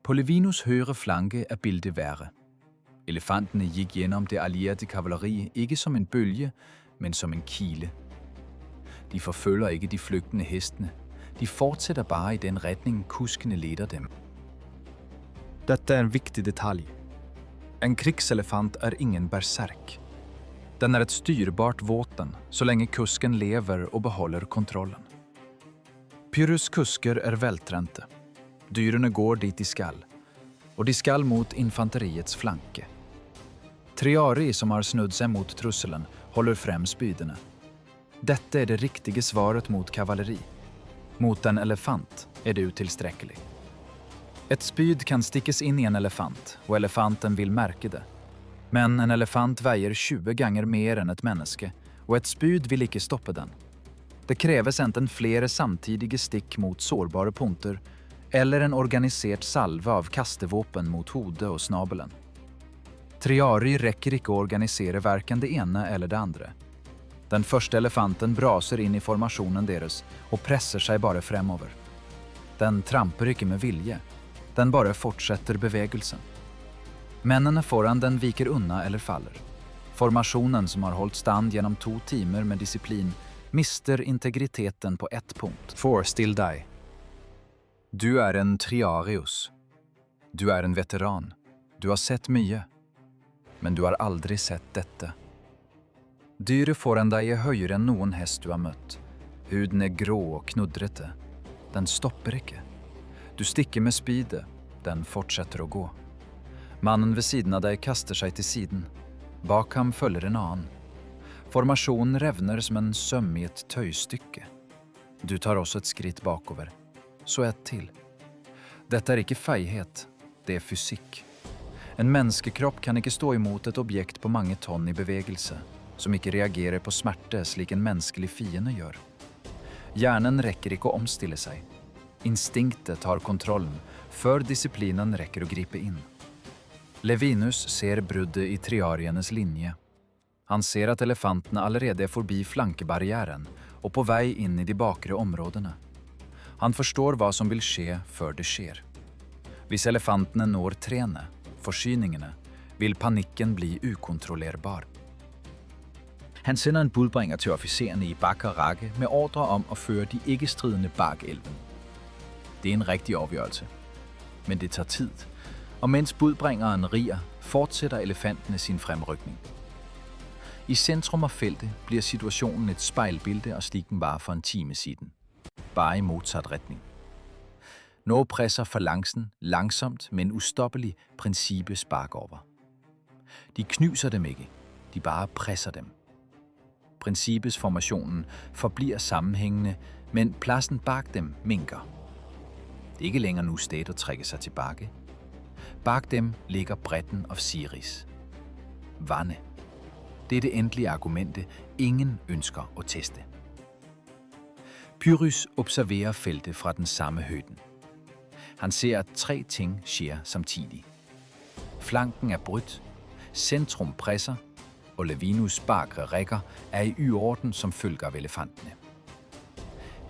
S2: På Levinus højre flanke er billedet værre. Elefantene gik gjennom det allierede kavaleri ikke som en bølge, men som en kile. De forfølger ikke de flygtende hestene. De fortsætter bare i den retning, kuskene leder dem. Dette er en vigtig detalj. En krigselefant er ingen berserk. Den er et styrbart våpen, så lenge kusken lever og beholder kontrollen. Pyrrhus kusker er veltrente. Dyrene går dit de skal, og de skal mot infanteriets flanke. Triari, som har snudd seg mot trusselen, holder frem spydene. Dette er det riktige svaret mot kavaleri. Mot en elefant er det utilstrekkelig. Et spyd kan stikkes inn i en elefant, og elefanten vil merke det. Men en elefant veier 20 ganger mer enn et menneske, og et spyd vil ikke stoppe den. Det kreves enten flere samtidige stikk mot sårbare punkter, eller en organisert salve av kastevåpen mot hodet og snabelen. Triari rekker ikke å organisere hverken det ene eller det andre.
S1: Den første elefanten braser inn i formasjonen deres og presser seg bare fremover. Den tramper ikke med vilje. Den bare fortsetter bevegelsen. Mennene foran den viker unna eller faller. Formasjonen som har holdt stand gjennom 2 timer med disiplin mister integriteten på ett punkt.
S2: Forestill deg.
S1: Du er en triarius. Du er en veteran. Du har sett mye. Men du har aldri sett dette. Dyret foran deg er høyere enn noen hest du har møtt. Huden er grå og knudrete. Den stopper ikke. Du stikker med spydet. Den fortsetter å gå. Mannen ved siden av deg kaster seg til siden. Bak ham følger en annen. Formasjonen revner som en søm i et tøystykke. Du tar også et skritt bakover. Så et til. Dette er ikke feighet. Det er fysikk. En menneskekropp kan ikke stå imot et objekt på mange tonn i bevegelse, som ikke reagerer på smerte slik en menneskelig fiende gjør. Hjernen rekker ikke å omstille seg. Instinktet tar kontrollen, før disiplinen rekker å gripe inn. Levinus ser bruddet i triarienes linje. Han ser at elefantene allerede er forbi flankebarrieren og på vei inn i de bakre områdene. Han forstår hva som vil skje før det skjer. Hvis elefantene når trærne, forsyningene, vil panikken bli ukontrollerbar.
S2: Han sender en budbringer til officererne i Bakker Række med ordre om at føre de ikke-stridende bak elven. Det er en rigtig afgørelse. Men det tager tid, og mens budbringeren rier, fortsætter elefantene sin fremrykning. I centrum af feltet bliver situationen et spejlbillede og stikken var for en time siden. Bare i modsat retning. Nå presser falancen langsomt, men ustoppelig Principes bakover. De knuser dem ikke, de bare presser dem. Principes formationen forbliver sammenhængende, men pladsen bag dem minker. Det er ikke længere nu sted at trække sig tilbage. Bag dem ligger bredden of Siris. Vanne. Det er det endelige argumente, ingen ønsker at teste. Pyrrhus observerer feltet fra den samme højden. Han ser, at 3 ting sker samtidig. Flanken er brudt, centrum presser, og Levinus bakre rækker er i y-orden som følger af elefantene.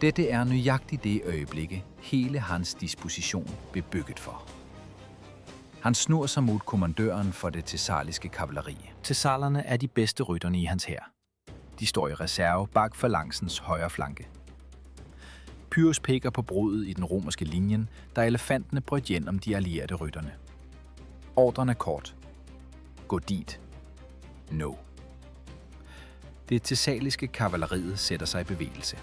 S2: Dette er nøjagtigt det øjeblikke, hele hans disposition blev bygget for. Han snur sig mod kommandøren for det thessaliske kavaleri. Thessalerne er de bedste rytterne i hans hær. De står i reserve bag falancens højre flanke. Pyrrhus peger på bruddet i den romerske linjen, da elefantene brød gennem de allierede rytterne. Ordren er kort. Gå dit. No. Det thessaliske kavaleriet sætter sig i bevægelse.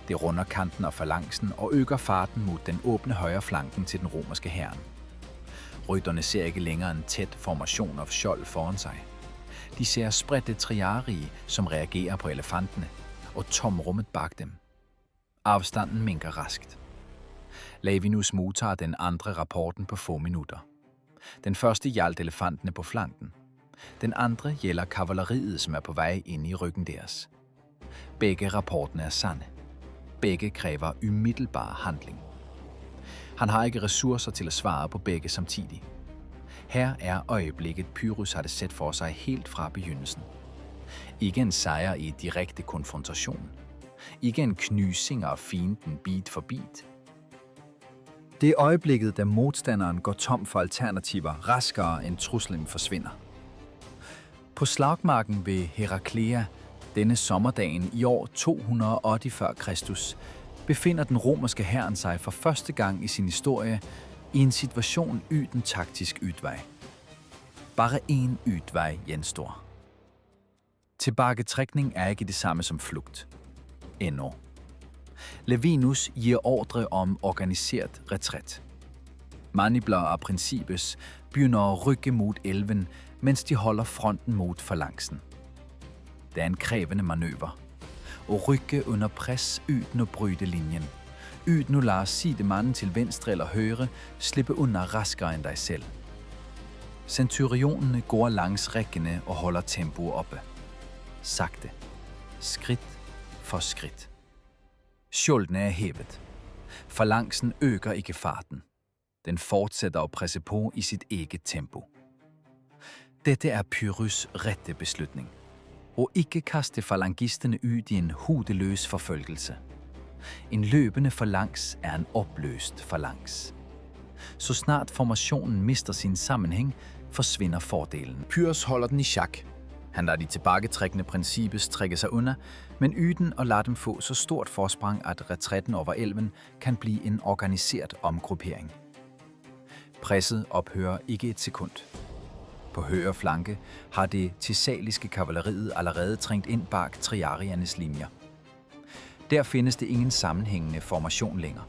S2: Det runder kanten af falancen og øger farten mod den åbne højre flanken til den romerske hæren. Rytterne ser ikke længere en tæt formation af skjold foran sig. De ser spredte triarii, som reagerer på elefantene, og tomrummet bag dem. Afstanden minker raskt. Lavinus modtager den andre rapporten på få minutter. Den første gjaldt elefantene på flanken. Den andre gælder kavaleriet, som er på vej ind i ryggen deres. Begge rapportene er sande. Begge kræver umiddelbar handling. Han har ikke ressourcer til at svare på begge samtidig. Her er øjeblikket, Pyrrhus har det set for sig helt fra begyndelsen. Ikke en sejr i direkte konfrontation. Ikke en knysing af fienden bit for bit.
S3: Det er øjeblikket, da modstanderen går tom for alternativer raskere end truslen forsvinder. På slagmarken ved Heraklea, denne sommerdagen i år 280 før Kristus, befinder den romerske hæren sig for første gang i sin historie i en situation uden taktisk ytvej. Bare én ytvej gjenstår. Tilbagetrækning er ikke det samme som flugt. Endnu. Levinus giver ordre om organiseret retræt. Manibler og Principes begynder at rykke mod elven, mens de holder fronten mod falancen. Det er en krævende manøvre. At rykke under pres uden at bryde linjen. Uden at lade sidemanden til venstre eller højre slippe under raskere end dig selv. Centurionene går langs rækkene og holder tempoet oppe. Sagte. Skridt for skridt. Skjoldene er hævet. Falancen øger ikke farten. Den fortsætter at presse på i sit eget tempo. Dette er Pyrrhus rette beslutning.
S2: og ikke kaste falangisterne ud i en hodeløs forfølgelse. En løbende falangs er en opløst falangs. Så snart formationen mister sin sammenhæng, forsvinder fordelen.
S3: Pyrrhus holder den i chak. Han lader de tilbagetrækkende principes trække sig under, men yden og lader dem få så stort forsprang, at retrætten over elven kan blive en organiseret omgruppering. Presset ophører ikke et sekund. På højre flanke har det thessaliske kavaleriet allerede trængt ind bag triariernes linjer. Der findes det ingen sammenhængende formation længere.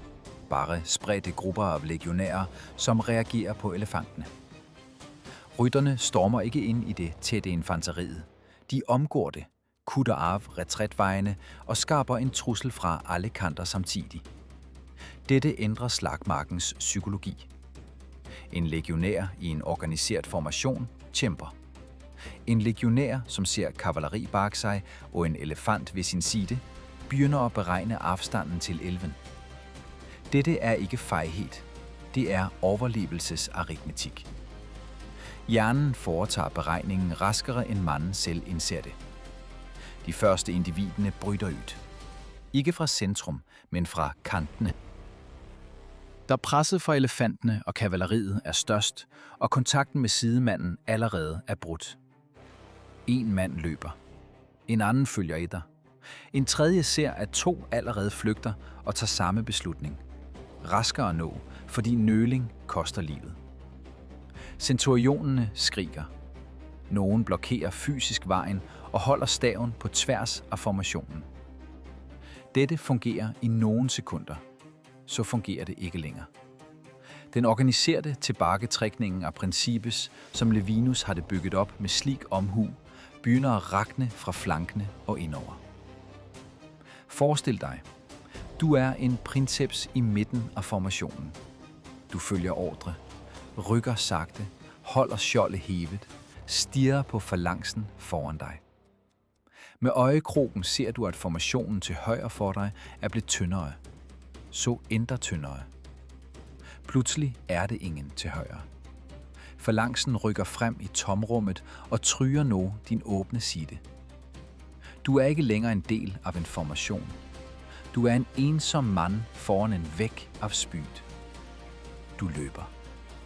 S3: Bare spredte grupper af legionærer, som reagerer på elefantene. Rytterne stormer ikke ind i det tætte infanteriet. De omgår det, kutter af retrætvejene og skaber en trussel fra alle kanter samtidig. Dette ændrer slagmarkens psykologi. En legionær i en organiseret formation kæmper. En legionær, som ser kavaleri bag sig og en elefant ved sin side, begynder at beregne afstanden til elven. Dette er ikke fejhed. Det er overlevelsesaritmetik. Hjernen foretager beregningen raskere end manden selv indser det. De første individerne bryder ud. Ikke fra centrum, men fra kantene. Da presset fra elefantene og kavaleriet er størst, og kontakten med sidemanden allerede er brudt. En mand løber. En anden følger efter. En tredje ser, at 2 allerede flygter og tager samme beslutning. Raskere nå, fordi nøling koster livet. Centurionerne skriger. Nogen blokerer fysisk vejen og holder staven på tværs af formationen. Dette fungerer i nogle sekunder. Så fungerer det ikke længere. Den organiserede tilbagetrækningen af principes, som Levinus havde bygget op med slik omhu, begynder at rakne fra flankene og indover. Forestil dig, du er en princeps i midten af formationen. Du følger ordre, rykker sagte, holder skjoldet hævet, stirrer på falangsen foran dig. Med øjekrogen ser du, at formationen til højre for dig er blevet tyndere. Så endda tyndere. Pludselig er det ingen til højre. Falangsen rykker frem i tomrummet og tryger nu din åbne side. Du er ikke længere en del af en formation. Du er en ensom mand foran en væg af spyd. Du løber.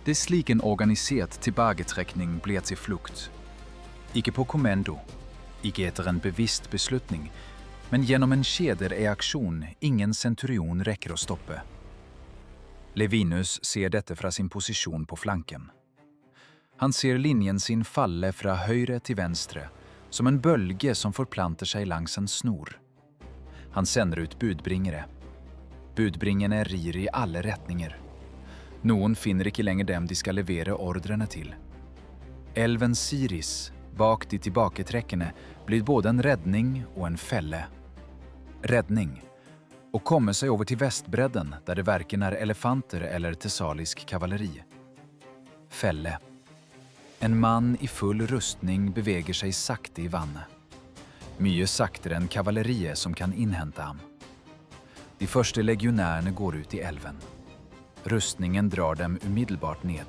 S3: Det er slik en organiseret tilbagetrækning bliver til flugt. Ikke på kommando, ikke efter en bevidst beslutning, men genom en kædereaktion ingen centurion räcker att stoppe. Levinus ser dette fra sin position på flanken. Han ser linjen sin falle fra højre til venstre, som en bølge som forplanter sig langs en snor. Han sender ut budbringere. Budbringerne rir i alle retninger. Noen finner ikke lenger dem de skal levere ordrene til. Elven Siris, bak de tilbaketrekkene, blir både en redning og en fälle. Räddning. Och komme sig over till västbredden där det varken är elefanter eller thessalisk kavalleri. Fälle. En man i full rustning beväger sig sakte i vannet. Mye saktere än kavalleriet som kan inhämta ham. De første legionärerna går ut i elven. Rustningen drar dem umiddelbart ned.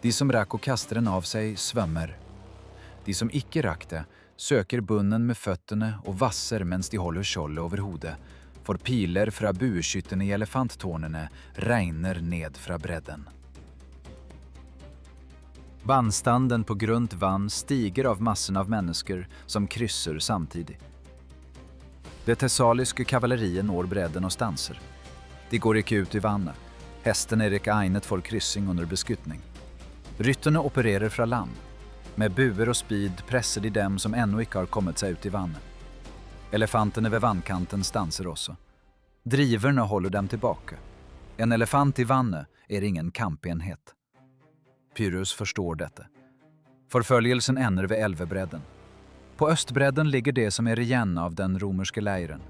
S3: De som rakk och kaster den av sig svømmer. De som ikke rakk det søker bunnen med føttene og vasser mens de holder skjoldet over hodet, for piler fra bueskyttene i elefanttårnene regner ned fra bredden. Vannstanden på grunt vann stiger av massen av mennesker som krysser samtidig. Det thessaliske kavalleriet når bredden og stanser. De går ikke ut i vannet. Hästen är ikke egnet for kryssing under beskyttning. Rytterne opererer fra land. Med buer og spyd presser de dem som ännu ikke har kommet seg ut i vannet. Elefantene ved vannkanten stanser også. Driverne holder dem tilbake. En elefant i vannet er ingen kampenhet. Pyrrhus forstår dette. Forfølgelsen ender ved elvebredden. På østbredden ligger det som er igjen av den romerske leiren.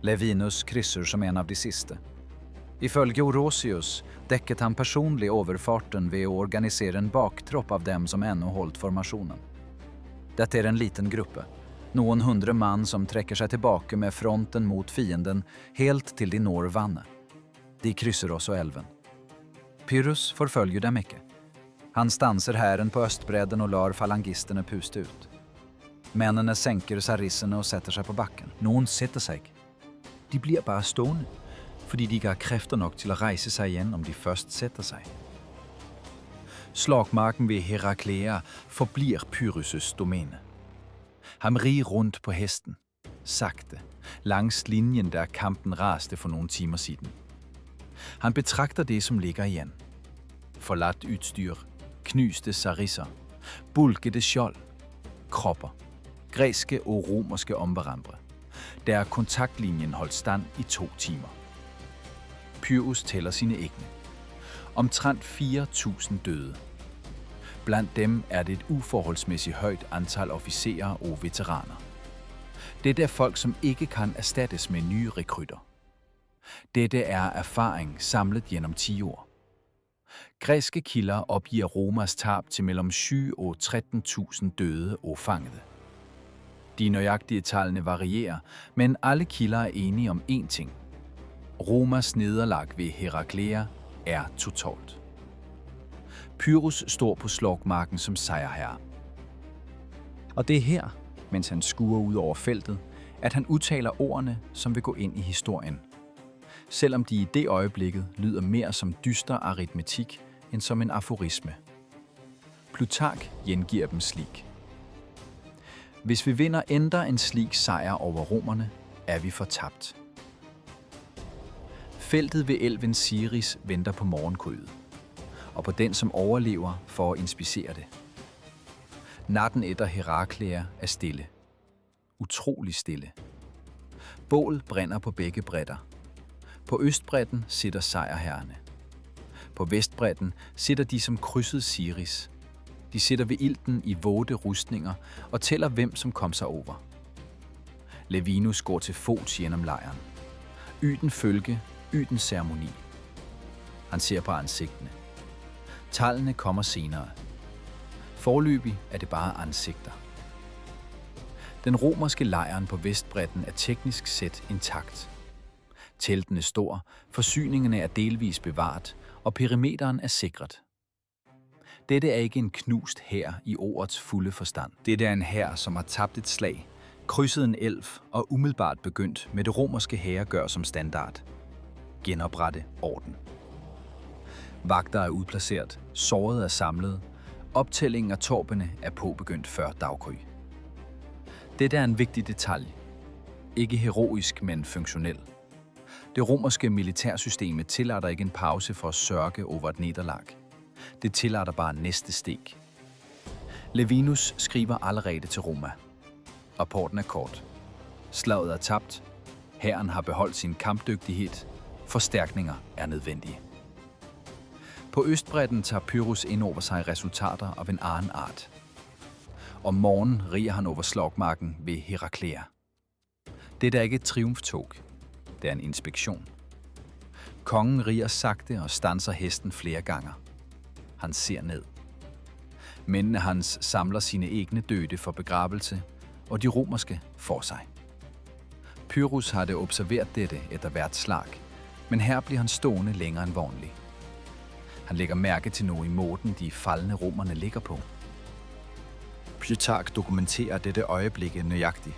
S3: Levinus krysser som en av de siste. Ifølge Orosius dekket han personlig overfarten ved å organisere en baktropp av dem som ännu holdt formasjonen. Dette er en liten gruppe. Noen 100 mann som trekker seg tilbake med fronten mot fienden helt til de når vannet. De krysser også elven. Pyrrhus forfølger dem ikke. Han stanser hæren på østbredden og lar falangistene puste ut.
S1: Männen sänker sarisserna og sætter sig på bakken. Nogen sætter sig ikke. De bliver bare stående, fordi de ikke har kræfter nok til at rejse sig igen, om de først sætter sig. Slagmarken ved Heraklea forbliver Pyrrhus' domæne. Han riger rundt på hesten, sagte, langs linjen, der kampen raste for nogle timer siden. Han betragter det, som ligger igen. Forladt udstyr, knuste sarisser, bulkede skjold, kropper, græske og romerske om hverandre. Der kontaktlinjen holdt stand i 2 timer. Pyrrhus tæller sine egne. Omtrent 4.000 døde. Blandt dem er det et uforholdsmæssigt højt antal officerer og veteraner. Dette er folk, som ikke kan erstattes med nye rekrytter. Dette er erfaring samlet gennem 10 år. Græske kilder opgiver Romas tab til mellem 7 og 13.000 døde og fangede. De nøjagtige tallene varierer, men alle kilder er enige om én ting. Romas nederlag ved Heraklea er totalt. Pyrrhus står på slagmarken som sejrherre. Og det er her, mens han skuer ud over feltet, at han udtaler ordene, som vil gå ind i historien. Selvom de i det øjeblikket lyder mere som dyster aritmetik end som en aforisme. Plutark gengiver dem slik. Hvis vi vinder endda en slik sejr over romerne, er vi fortabt. Feltet ved elven Siris venter på morgenkryet, og på den, som overlever, for at inspicere det. Natten efter Heraklea er stille. Utrolig stille. Bål brænder på begge bredder. På østbredden sitter sejrherrene. På vestbredden sitter de, som krydsede Siris. De sitter ved ilten i våde rustninger og tæller, hvem som kom sig over. Levinus går til fods gennem lejren. Yden følge, yden ceremoni. Han ser på ansigtene. Tallene kommer senere. Foreløbig er det bare ansigter. Den romerske lejren på vestbredden er teknisk set intakt. Teltene står, forsyningerne er delvis bevaret, og perimeteren er sikret. Dette er ikke en knust hær i ordets fulde forstand. Dette er en hær, som har tabt et slag, krydset en elv og umiddelbart begyndt med det romerske herregør som standard. Genoprette orden. Vagter er udplaceret, såret er samlet, optællingen af torpene er påbegyndt før daggry. Dette er en vigtig detalje. Ikke heroisk, men funktionel. Det romerske militærsystem tillader ikke en pause for at sørge over et nederlag. Det tillader bare næste steg. Levinus skriver allerede til Roma. Rapporten er kort. Slaget er tabt. Hæren har beholdt sin kampdygtighed. Forstærkninger er nødvendige. På østbredden tager Pyrrhus ind over sig resultater af en anden art. Om morgenen riger han over slagmarken ved Heraklea. Det er ikke et triumftog. Det er en inspektion. Kongen riger sagte og standser hesten flere gange. Han ser ned. Mændene hans samler sine egne døde for begravelse, og de romerske får sig. Pyrrhus havde observeret dette efter hvert slag, men her bliver han stående længere end vanligt. Han lægger mærke til noget i måden, de faldne romerne ligger på. Plutark dokumenterer dette øjeblik nøjagtigt.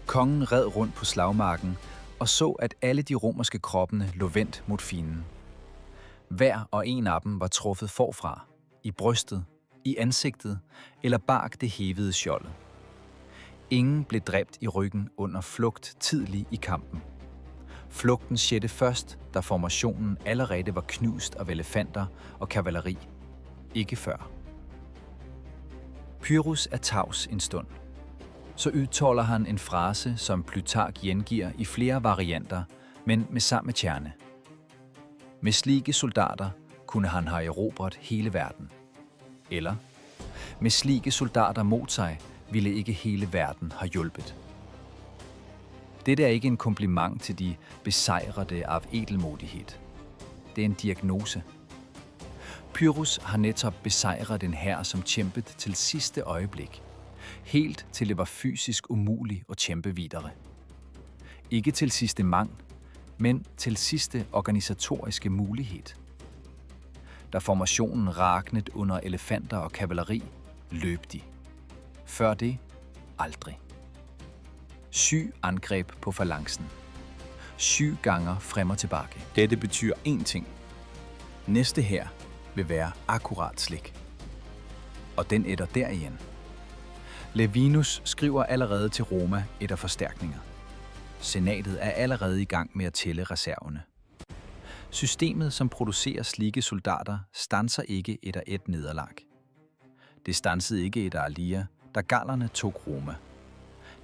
S1: Kongen red rundt på slagmarken og så, at alle de romerske kroppene lå vendt mod fjenden. Hver og en af dem var truffet forfra, i brystet, i ansigtet eller bak det hævede skjoldet. Ingen blev dræbt i ryggen under flugt tidlig i kampen. Flugten skete først, da formationen allerede var knust af elefanter og kavaleri. Ikke før. Pyrrhus er tavs en stund. Så udtaler han en frase, som Plutark gengiver i flere varianter, men med samme kerne. Med slike soldater kunne han have erobret hele verden. Eller, med slike soldater mod sig ville ikke hele verden have hjulpet. Dette er ikke en kompliment til de besejrede af edelmodighed. Det er en diagnose. Pyrrhus har netop besejret en hær, som kæmpede til sidste øjeblik. Helt til det var fysisk umuligt at kæmpe videre. Ikke til sidste mand, men til sidste organisatoriske mulighed. Da formationen raknede under elefanter og kavaleri, løb de. Før det
S2: aldrig. 7 angreb på falanksen. 7 ganger frem og tilbage. Dette betyder én ting. Næste her vil være akkurat slik. Og den etter der igen. Levinus skriver allerede til Roma etter forstærkninger. Senatet er allerede i gang med at tælle reserverne. Systemet, som producerer slike soldater, standser ikke etter et nederlag. Det stansede ikke etter Alia, da gallerne tog Roma.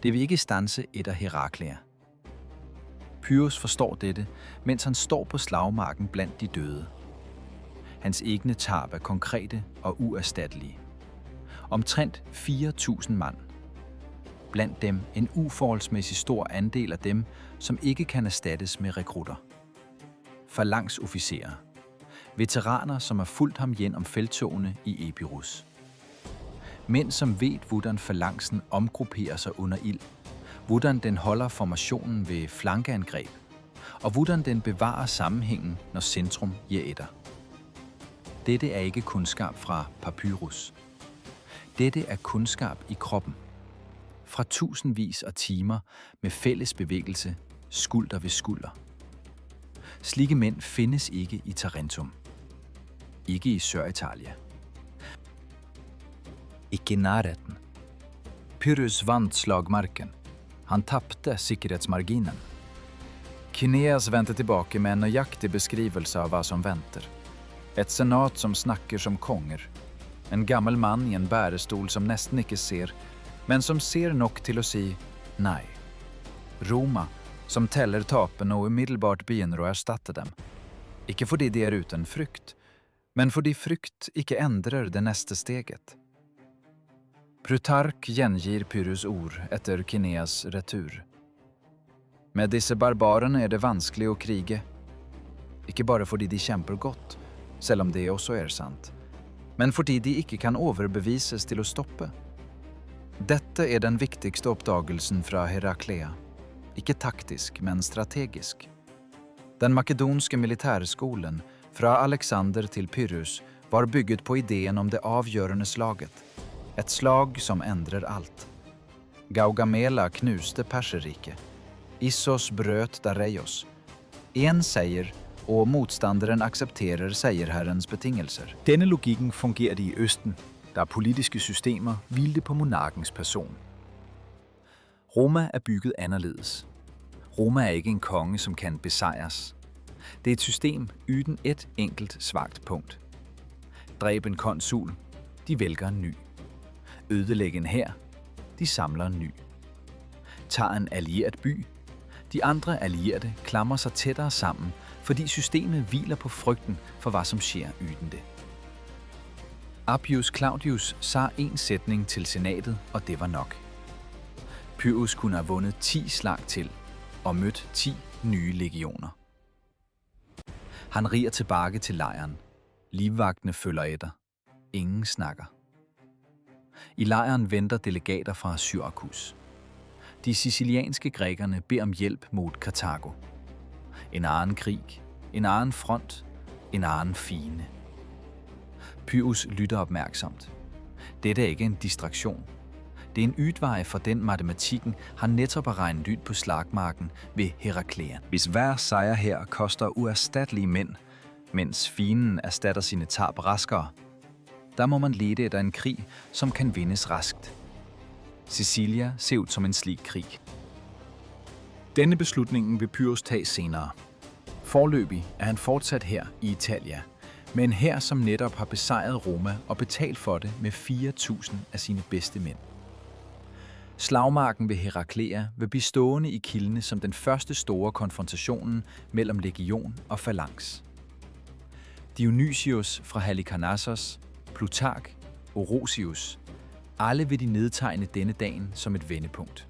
S2: Det vil ikke stanse etter Heraklea. Pyrrhus forstår dette, mens han står på slagmarken blandt de døde. Hans egne tab er konkrete og uerstattelige. Omtrent 4.000 mand. Blandt dem en uforholdsmæssig stor andel af dem, som ikke kan erstattes med rekrutter. Falangsofficerer. Veteraner, som har fulgt ham hjem om felttogene i Epirus. Mænd, som ved, hvordan falangsen omgrupperer sig under ild, hvordan den holder formationen ved flankeangreb, og hvordan den bevarer sammenhængen, når centrum giver etter. Dette er ikke kundskab fra papyrus. Dette er kundskab i kroppen. Fra tusindvis af timer med fælles bevægelse, skulder ved skulder. Slike mænd findes ikke i Tarentum. Ikke i Sør-Italia. Ikke nærheten. Pyrrhus vandt slagmarken. Han tabte sikkerhedsmarginen. Kineas vendte tilbake med en nøjagtig beskrivelse av hva som venter. Et senat som snakker som konger. En gammel mann i en bærestol som nesten ikke ser, men som ser nok til å si nei. Roma, som teller tapene og umiddelbart begynner å erstatte dem. Ikke fordi de er uten frykt, men fordi frykt ikke endrer det neste steget. Plutark gjengir Pyrrhus ord etter Kineas retur. Med disse barbarene er det vanskelig å krige. Ikke bare fordi de kjemper godt, selv om det også er sant, men fordi de ikke kan overbevises til å stoppe. Dette er den viktigste oppdagelsen fra Heraklea. Ikke taktisk, men strategisk. Den makedonske militærskolen, fra Alexander til Pyrrhus, var bygget på ideen om det avgjørende slaget. Et slag som endrer alt. Gaugamela knuste Perserriket. Issos brøt Dareios. En seier, og motstanderen aksepterer seierherrens betingelser. Denne logikken fungerede i Østen, der politiske systemer hvilte på monarkens person. Roma er bygget anderledes. Roma er ikke en konge, som kan besejres. Det er et system uden et enkelt svagt punkt. Dræb en konsul, de vælger en ny. Ødelæg en hær, de samler en ny. Tag en allieret by, de andre allierede klamrer sig tættere sammen, fordi systemet hviler på frygten for hvad som sker uden det. Appius Claudius sagde en sætning til senatet, og det var nok. Pyrrhus kunne have vundet 10 slag til og mødt 10 nye legioner. Han riger tilbage til lejren. Livvagtene følger efter. Ingen snakker. I lejren venter delegater fra Syrakus. De sicilianske grækerne beder om hjælp mod Karthago. En anden krig, en anden front, en anden fiende. Pyrrhus lytter opmærksomt. Dette er ikke en distraktion. Det er en ytveje for den matematikken, han netop har regnet ud på slagmarken ved Heraklea. Hvis hver sejr her koster uerstattelige mænd, mens fienden erstatter sine tab raskere, der må man lede efter en krig, som kan vindes raskt. Sicilia ser ud som en slik krig. Denne beslutningen vil Pyrrhus tage senere. Forløbig er han fortsat her i Italia, med en hær, som netop har besejret Roma og betalt for det med 4.000 af sine bedste mænd. Slagmarken ved Heraklea vil blive stående i kildene som den første store konfrontationen mellem legion og falanks. Dionysius fra Halikarnassos, Plutark, Orosius, alle vil de nedtegne denne dagen som et vendepunkt.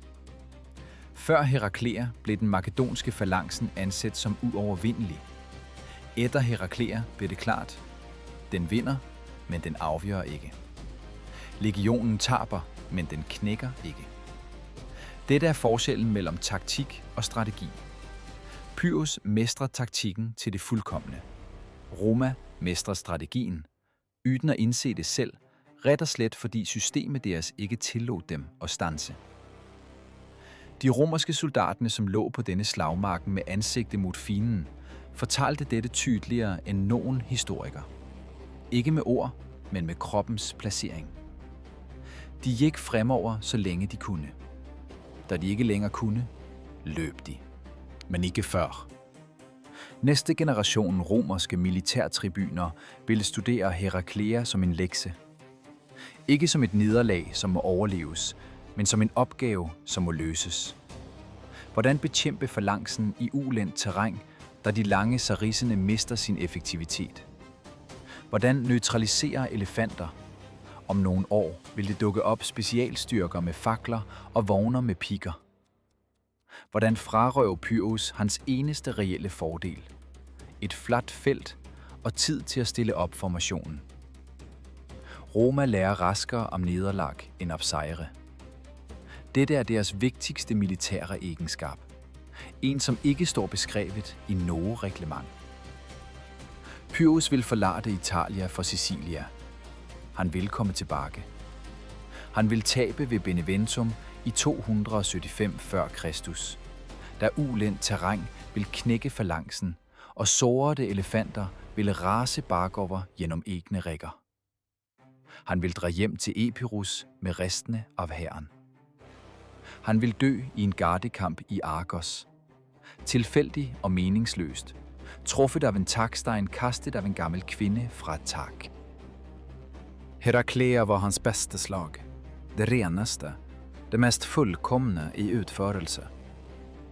S2: Før Heraklea blev den makedonske falangsen anset som uovervindelig. Efter Heraklea blev det klart, den vinder, men den afgjør ikke. Legionen taber, men den knækker ikke. Dette er forskellen mellem taktik og strategi. Pyrrhus mestrer taktikken til det fuldkomne. Roma mestrer strategien, uden at indse det selv, ret og slet fordi systemet deres ikke tillod dem at standse. De romerske soldaterne, som lå på denne slagmarken med ansigtet mod fienden, fortalte dette tydeligere end nogen historiker. Ikke med ord, men med kroppens placering. De gik fremover, så længe de kunne. Da de ikke længere kunne, løb de. Men ikke før. Næste generation romerske militærtribuner ville studere Herakleia som en lektie. Ikke som et nederlag, som må overleves, men som en opgave, som må løses. Hvordan bekæmpe falanksen i ulendt terræn, da de lange sarissene mister sin effektivitet? Hvordan neutralisere elefanter? Om nogle år vil det dukke op specialstyrker med fakler og vogner med piker. Hvordan frarøve Pyrrhus hans eneste reelle fordel? Et fladt felt og tid til at stille op formationen. Roma lærer raskere om nederlag end om sejre. Dette er deres vigtigste militære egenskab. En, som ikke står beskrevet i noget reglement. Pyrrhus vil forlade Italia for Sicilia. Han vil komme tilbage. Han vil tabe ved Beneventum i 275 f.Kr., da ulendt terræn vil knække falanksen, og sårede elefanter vil rase bakover gennem egne rækker. Han vil dra hjem til Epirus med restene af hæren. Han vil dø i en gardekamp i Argos. Tilfældig og meningsløst, truffet af en takstein kastet af en gammel kvinde fra et tak.
S3: Herakleia var hans bästa slag, det renaste, det mest fullkomne i utförelse.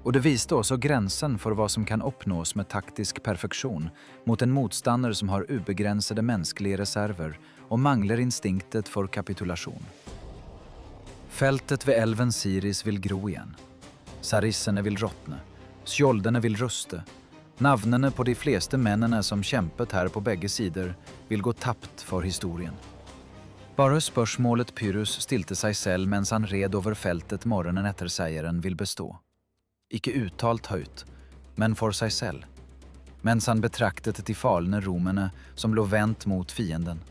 S3: Och det visste också gränsen för vad som kan uppnås med taktisk perfektion mot en motståndare som har ubegränsade mänskliga reserver och manglar instinktet för kapitulation. Fältet vid älven Siris vill gro igen. Sarissene vill råtne. Skjoldene vill ruste. Navnene på de fleste männen som kämpet här på bägge sidor vill gå tapt för historien. Bara spørsmålet Pyrrhus stilte seg selv mens han red over feltet morgenen etter seieren vil bestå. Ikke uttalt høyt, men for seg selv, mens han betraktet de falne romerne som lå vendt mot fienden.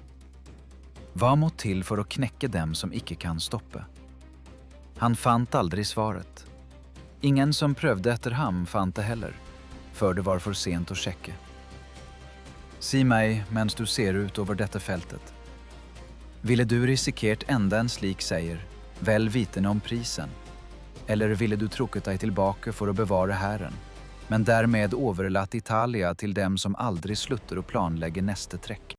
S3: Hva må til for å knekke dem som ikke kan stoppe? Han fant aldri svaret. Ingen som prøvde etter ham fant det heller, før det var for sent å sjekke. Si meg mens du ser ut over dette feltet. Ville du risikert enda en slik seier, vel vitende om prisen? Eller ville du trukket deg tilbake for å bevare hæren, men dermed overlatt Italia til dem som aldri slutter å planlegge neste trekk?